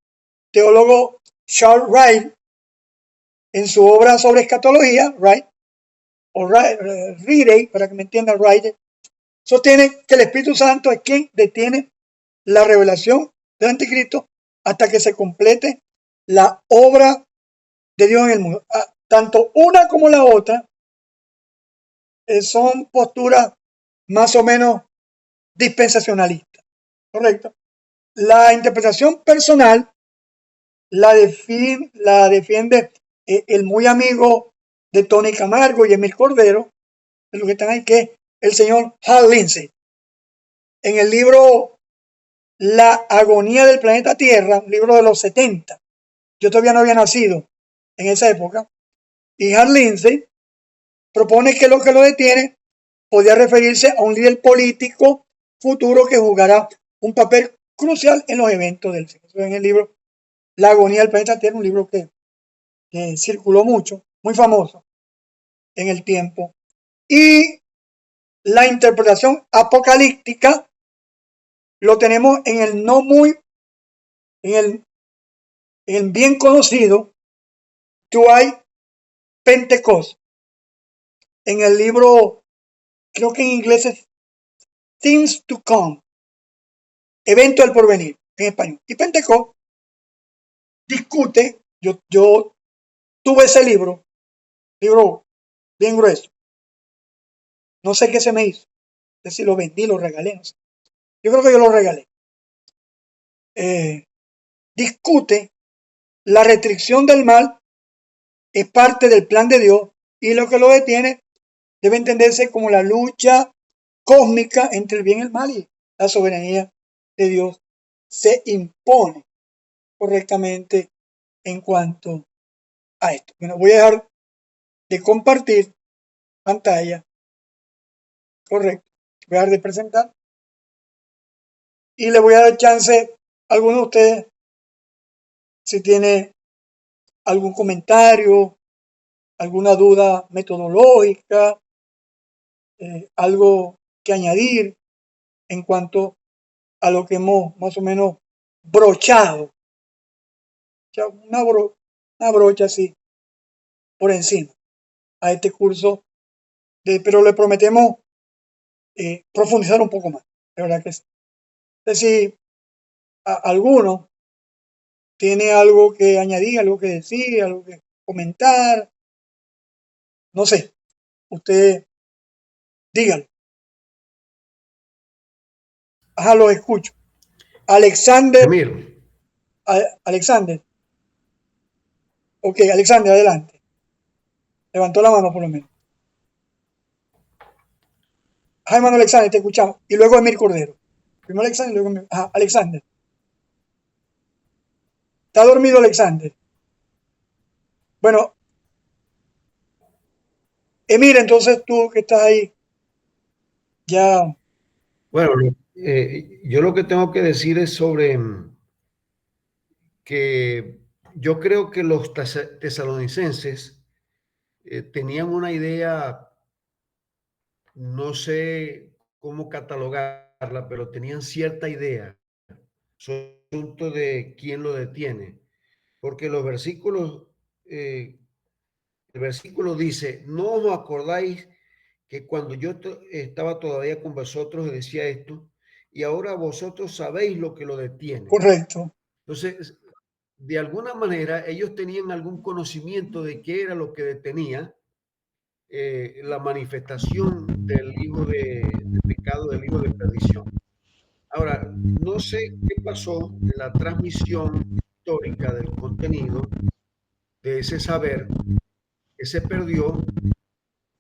teólogo Charles Wright en su obra sobre escatología, Wright, o Riley, para que me entienda, Wright, sostiene que el Espíritu Santo es quien detiene la revelación del anticristo hasta que se complete la obra de Dios en el mundo. Tanto una como la otra son posturas más o menos dispensacionalistas, ¿correcto? La interpretación personal la defiende el muy amigo de Tony Camargo y Emil Cordero, de lo que están ahí, que es el señor Hal Lindsey. En el libro La agonía del planeta Tierra, un libro de los 70, yo todavía no había nacido en esa época, y Hal Lindsey propone que lo detiene podía referirse a un líder político futuro que jugará un papel crucial en los eventos del siglo. En el libro La agonía del planeta Tierra, un libro que circuló mucho, muy famoso en el tiempo. Y la interpretación apocalíptica lo tenemos en el no muy, en el bien conocido Dwight Pentecost, en el libro, creo que en inglés es Things to Come, Evento del Porvenir, en español. Y Pentecost discute, yo tuve ese libro bien grueso, no sé qué se me hizo, no sé si lo vendí, lo regalé, no sé. Yo creo que yo lo regalé. Discute la restricción del mal es parte del plan de Dios y lo que lo detiene debe entenderse como la lucha cósmica entre el bien y el mal, y la soberanía de Dios se impone correctamente en cuanto a esto. Bueno, voy a dejar de compartir pantalla, correcto, voy a dejar de presentar y le voy a dar chance a alguno de ustedes si tiene algún comentario, alguna duda metodológica, algo que añadir en cuanto a lo que hemos más o menos brochado. O sea, una brocha así por encima a este curso, pero le prometemos profundizar un poco más. De verdad que sí. Entonces, si alguno tiene algo que añadir, algo que decir, algo que comentar, no sé, usted dígalo. Ajá, lo escucho. Alexander. Emir. Alexander. Ok, Alexander, adelante. Levantó la mano por lo menos. Jaime Alexander, te escuchamos. Y luego Emir Cordero. Primero Alexander y luego Emir. Ajá, Alexander. ¿Está dormido Alexander? Bueno, Emir, entonces tú que estás ahí, ya Bueno, yo lo que tengo que decir es sobre que yo creo que los tesalonicenses tenían una idea, no sé cómo catalogarla, pero tenían cierta idea sobre el asunto de quién lo detiene, porque los versículos, el versículo dice, no os acordáis que cuando yo estaba todavía con vosotros decía esto, y ahora vosotros sabéis lo que lo detiene. correcto. Entonces, de alguna manera, ellos tenían algún conocimiento de qué era lo que detenía la manifestación del hijo de pecado, del hijo de perdición. Ahora, no sé qué pasó en la transmisión histórica del contenido de ese saber que se perdió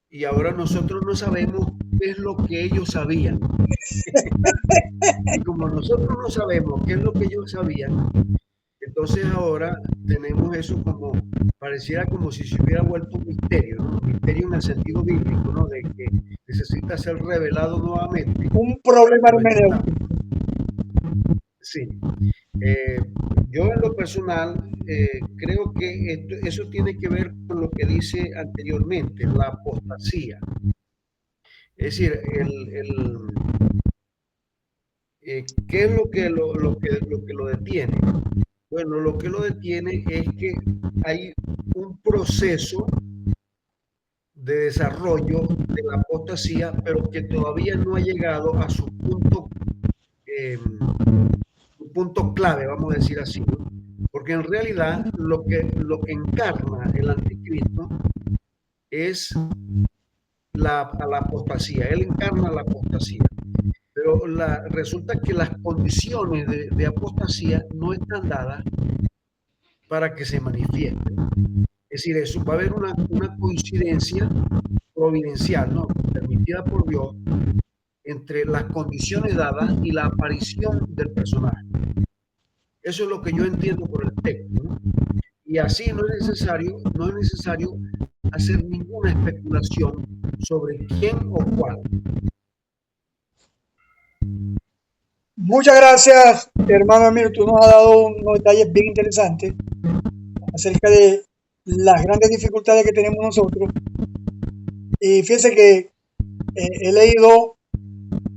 y ahora nosotros no sabemos qué es lo que ellos sabían. Y como nosotros no sabemos qué es lo que ellos sabían, entonces ahora tenemos eso como, pareciera como si se hubiera vuelto un misterio, ¿no? Un misterio en el sentido bíblico, ¿no? De que necesita ser revelado nuevamente Un problema lo entendamos. hermenéutico. Sí. Eh, yo en lo personal creo que eso tiene que ver con lo que dice anteriormente, la apostasía. Es decir, ¿qué es lo que lo detiene? Bueno, lo que lo detiene es que hay un proceso de desarrollo de la apostasía, pero que todavía no ha llegado a su punto clave, vamos a decir así, ¿no? Porque en realidad lo que encarna el anticristo es la apostasía, él encarna la apostasía, pero resulta que las condiciones de apostasía no están dadas para que se manifieste. Es decir, eso va a haber una coincidencia providencial, ¿no? Permitida por Dios entre las condiciones dadas y la aparición del personaje. Eso es lo que yo entiendo por el texto, ¿no? Y así no es necesario hacer ninguna especulación sobre quién o cuál. Muchas gracias, hermano Emir. Tú nos has dado unos detalles bien interesantes acerca de las grandes dificultades que tenemos nosotros. Y fíjense que he leído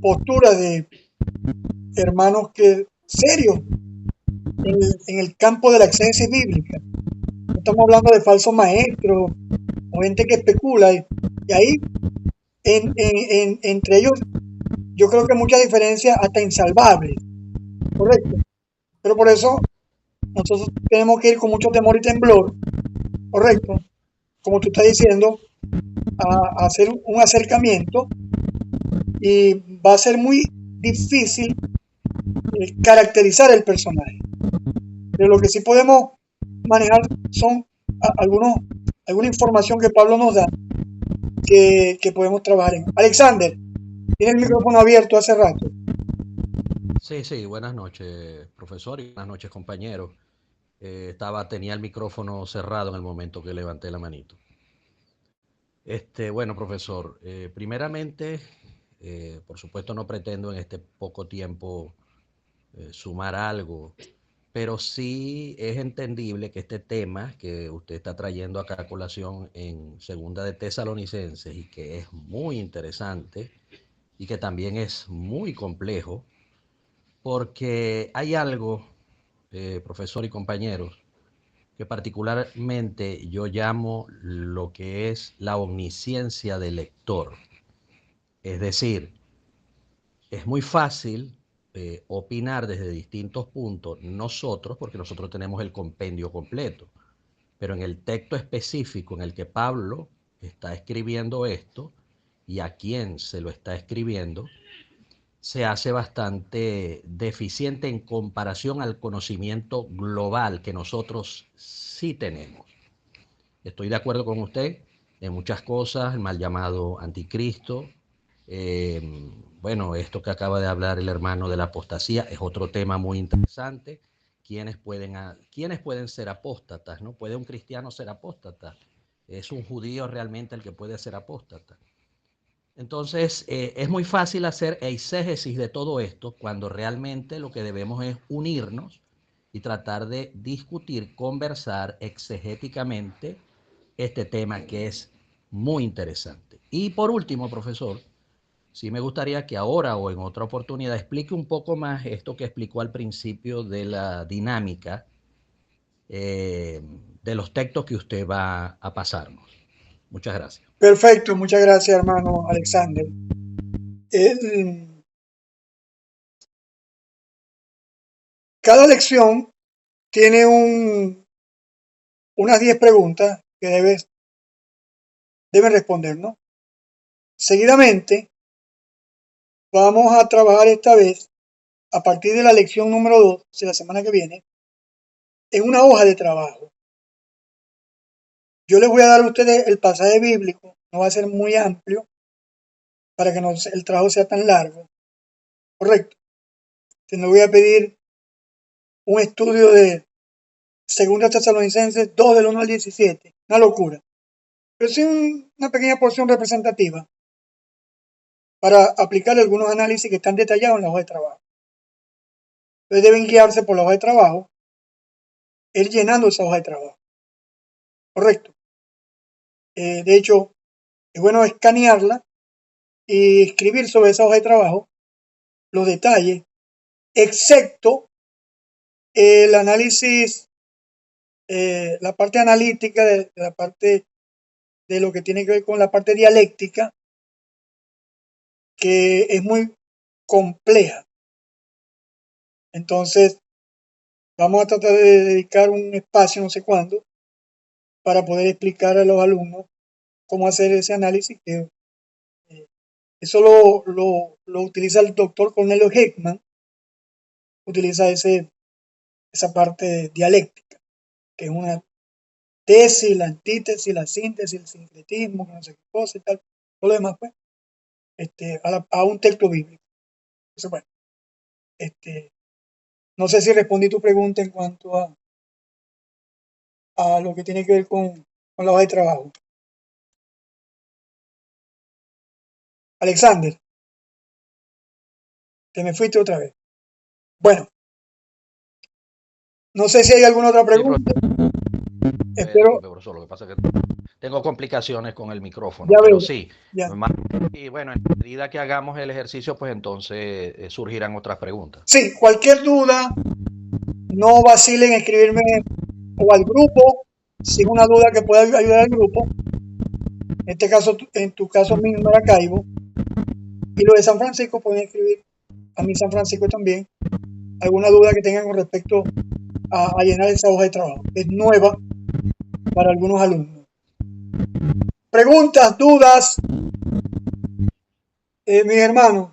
posturas de hermanos que serios en el campo de la exégesis bíblica. No estamos hablando de falsos maestros o gente que especula. Y ahí, entre ellos, yo creo que mucha diferencia hasta insalvable. Correcto. Pero por eso nosotros tenemos que ir con mucho temor y temblor. Correcto. Como tú estás diciendo, a hacer un acercamiento y va a ser muy difícil caracterizar el personaje. Pero lo que sí podemos manejar son alguna información que Pablo nos da que podemos trabajar en. Alexander, tiene el micrófono abierto hace rato. Sí, sí, buenas noches, profesor, y buenas noches, compañero. Tenía el micrófono cerrado en el momento que levanté la manito. Bueno, profesor, primeramente, por supuesto no pretendo en este poco tiempo sumar algo, pero sí es entendible que este tema que usted está trayendo acá a colación en Segunda de Tesalonicenses y que es muy interesante y que también es muy complejo, porque hay algo, profesor y compañeros, que particularmente yo llamo lo que es la omnisciencia del lector. Es decir, es muy fácil opinar desde distintos puntos nosotros, porque nosotros tenemos el compendio completo, pero en el texto específico en el que Pablo está escribiendo esto y a quién se lo está escribiendo, se hace bastante deficiente en comparación al conocimiento global que nosotros sí tenemos. Estoy de acuerdo con usted en muchas cosas, el mal llamado anticristo. Bueno, esto que acaba de hablar el hermano de la apostasía es otro tema muy interesante. ¿Quiénes pueden ser apóstatas? ¿No? ¿Puede un cristiano ser apóstata? ¿Es un judío realmente el que puede ser apóstata? Entonces, es muy fácil hacer exégesis de todo esto cuando realmente lo que debemos es unirnos y tratar de discutir, conversar exegéticamente este tema que es muy interesante. Y por último, profesor, sí me gustaría que ahora o en otra oportunidad explique un poco más esto que explicó al principio de la dinámica de los textos que usted va a pasarnos. Muchas gracias. Perfecto, muchas gracias, hermano Alexander. Cada lección tiene unas 10 preguntas que deben responder, ¿no? Seguidamente, vamos a trabajar esta vez, a partir de la lección número 2 de la semana que viene, en una hoja de trabajo. Yo les voy a dar a ustedes el pasaje bíblico, no va a ser muy amplio para que el trabajo sea tan largo. Correcto. Les voy a pedir un estudio de 2 Tesalonicenses 2 del 1 al 17. Una locura. Pero sí una pequeña porción representativa para aplicar algunos análisis que están detallados en la hoja de trabajo. Entonces deben guiarse por la hoja de trabajo, ir llenando esa hoja de trabajo. Correcto. De hecho, es bueno escanearla y escribir sobre esa hoja de trabajo los detalles, excepto el análisis, la parte analítica de la parte de lo que tiene que ver con la parte dialéctica, que es muy compleja. Entonces, vamos a tratar de dedicar un espacio, no sé cuándo, para poder explicar a los alumnos cómo hacer ese análisis, que eso lo utiliza el doctor Cornelio Heckman, utiliza esa parte dialéctica, que es una tesis, la antítesis, la síntesis, el sincretismo, no sé qué cosa y tal, todo lo demás, pues, a un texto bíblico. Entonces, bueno, no sé si respondí tu pregunta en cuanto a lo que tiene que ver con la hoja de trabajo. Alexander, te me fuiste otra vez. Bueno, no sé si hay alguna otra pregunta. Espero. Disculpe, profesor, lo que pasa es que tengo complicaciones con el micrófono, Ya pero veo, sí. ya. Y bueno, en medida que hagamos el ejercicio, pues entonces surgirán otras preguntas. Sí, cualquier duda, no vacilen en escribirme o al grupo, si es una duda que pueda ayudar al grupo. En este caso, en tu caso mismo, Maracaibo. Y los de San Francisco pueden escribir a mí San Francisco también alguna duda que tengan con respecto a llenar esa hoja de trabajo. Es nueva para algunos alumnos. Preguntas, dudas, mis hermanos.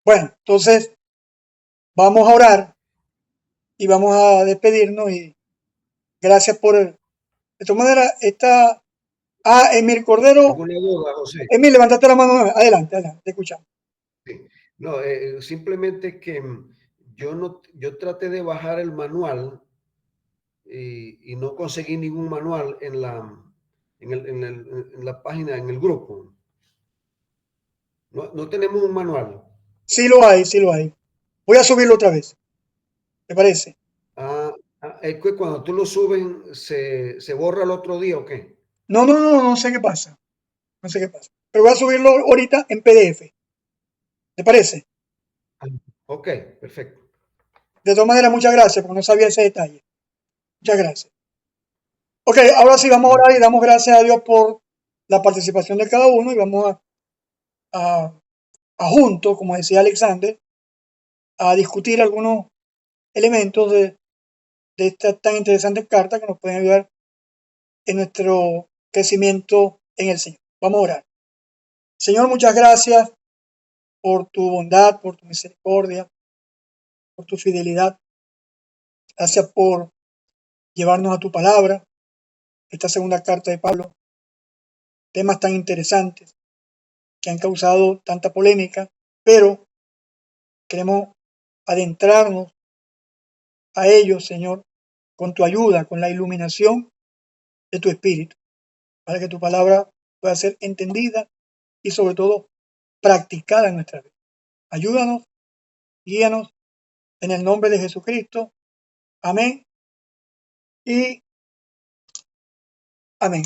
Bueno, entonces vamos a orar y vamos a despedirnos y gracias por... De todas maneras, está... Emir Cordero. ¿Alguna duda, José? Emir, levantate la mano. Adelante, te escuchamos. Sí. No, simplemente que yo traté de bajar el manual y no conseguí ningún manual en la página, en el grupo. No tenemos un manual. Sí lo hay, sí lo hay. Voy a subirlo otra vez. ¿Te parece? Es que cuando tú lo suben, ¿se borra el otro día o qué? No sé qué pasa. No sé qué pasa. Pero voy a subirlo ahorita en PDF. ¿Te parece? Ok, perfecto. De todas maneras, muchas gracias, porque no sabía ese detalle. Muchas gracias. Ok, ahora sí vamos a orar y damos gracias a Dios por la participación de cada uno y vamos a juntos, como decía Alexander, a discutir algunos elementos de esta tan interesante carta que nos pueden ayudar en nuestro crecimiento en el Señor. Vamos a orar. Señor, muchas gracias por tu bondad, por tu misericordia, por tu fidelidad. Gracias por llevarnos a tu palabra, esta segunda carta de Pablo, temas tan interesantes que han causado tanta polémica, pero queremos adentrarnos a ellos, Señor, con tu ayuda, con la iluminación de tu espíritu, para que tu palabra pueda ser entendida y sobre todo practicada en nuestra vida. Ayúdanos, guíanos en el nombre de Jesucristo. Amén y amén.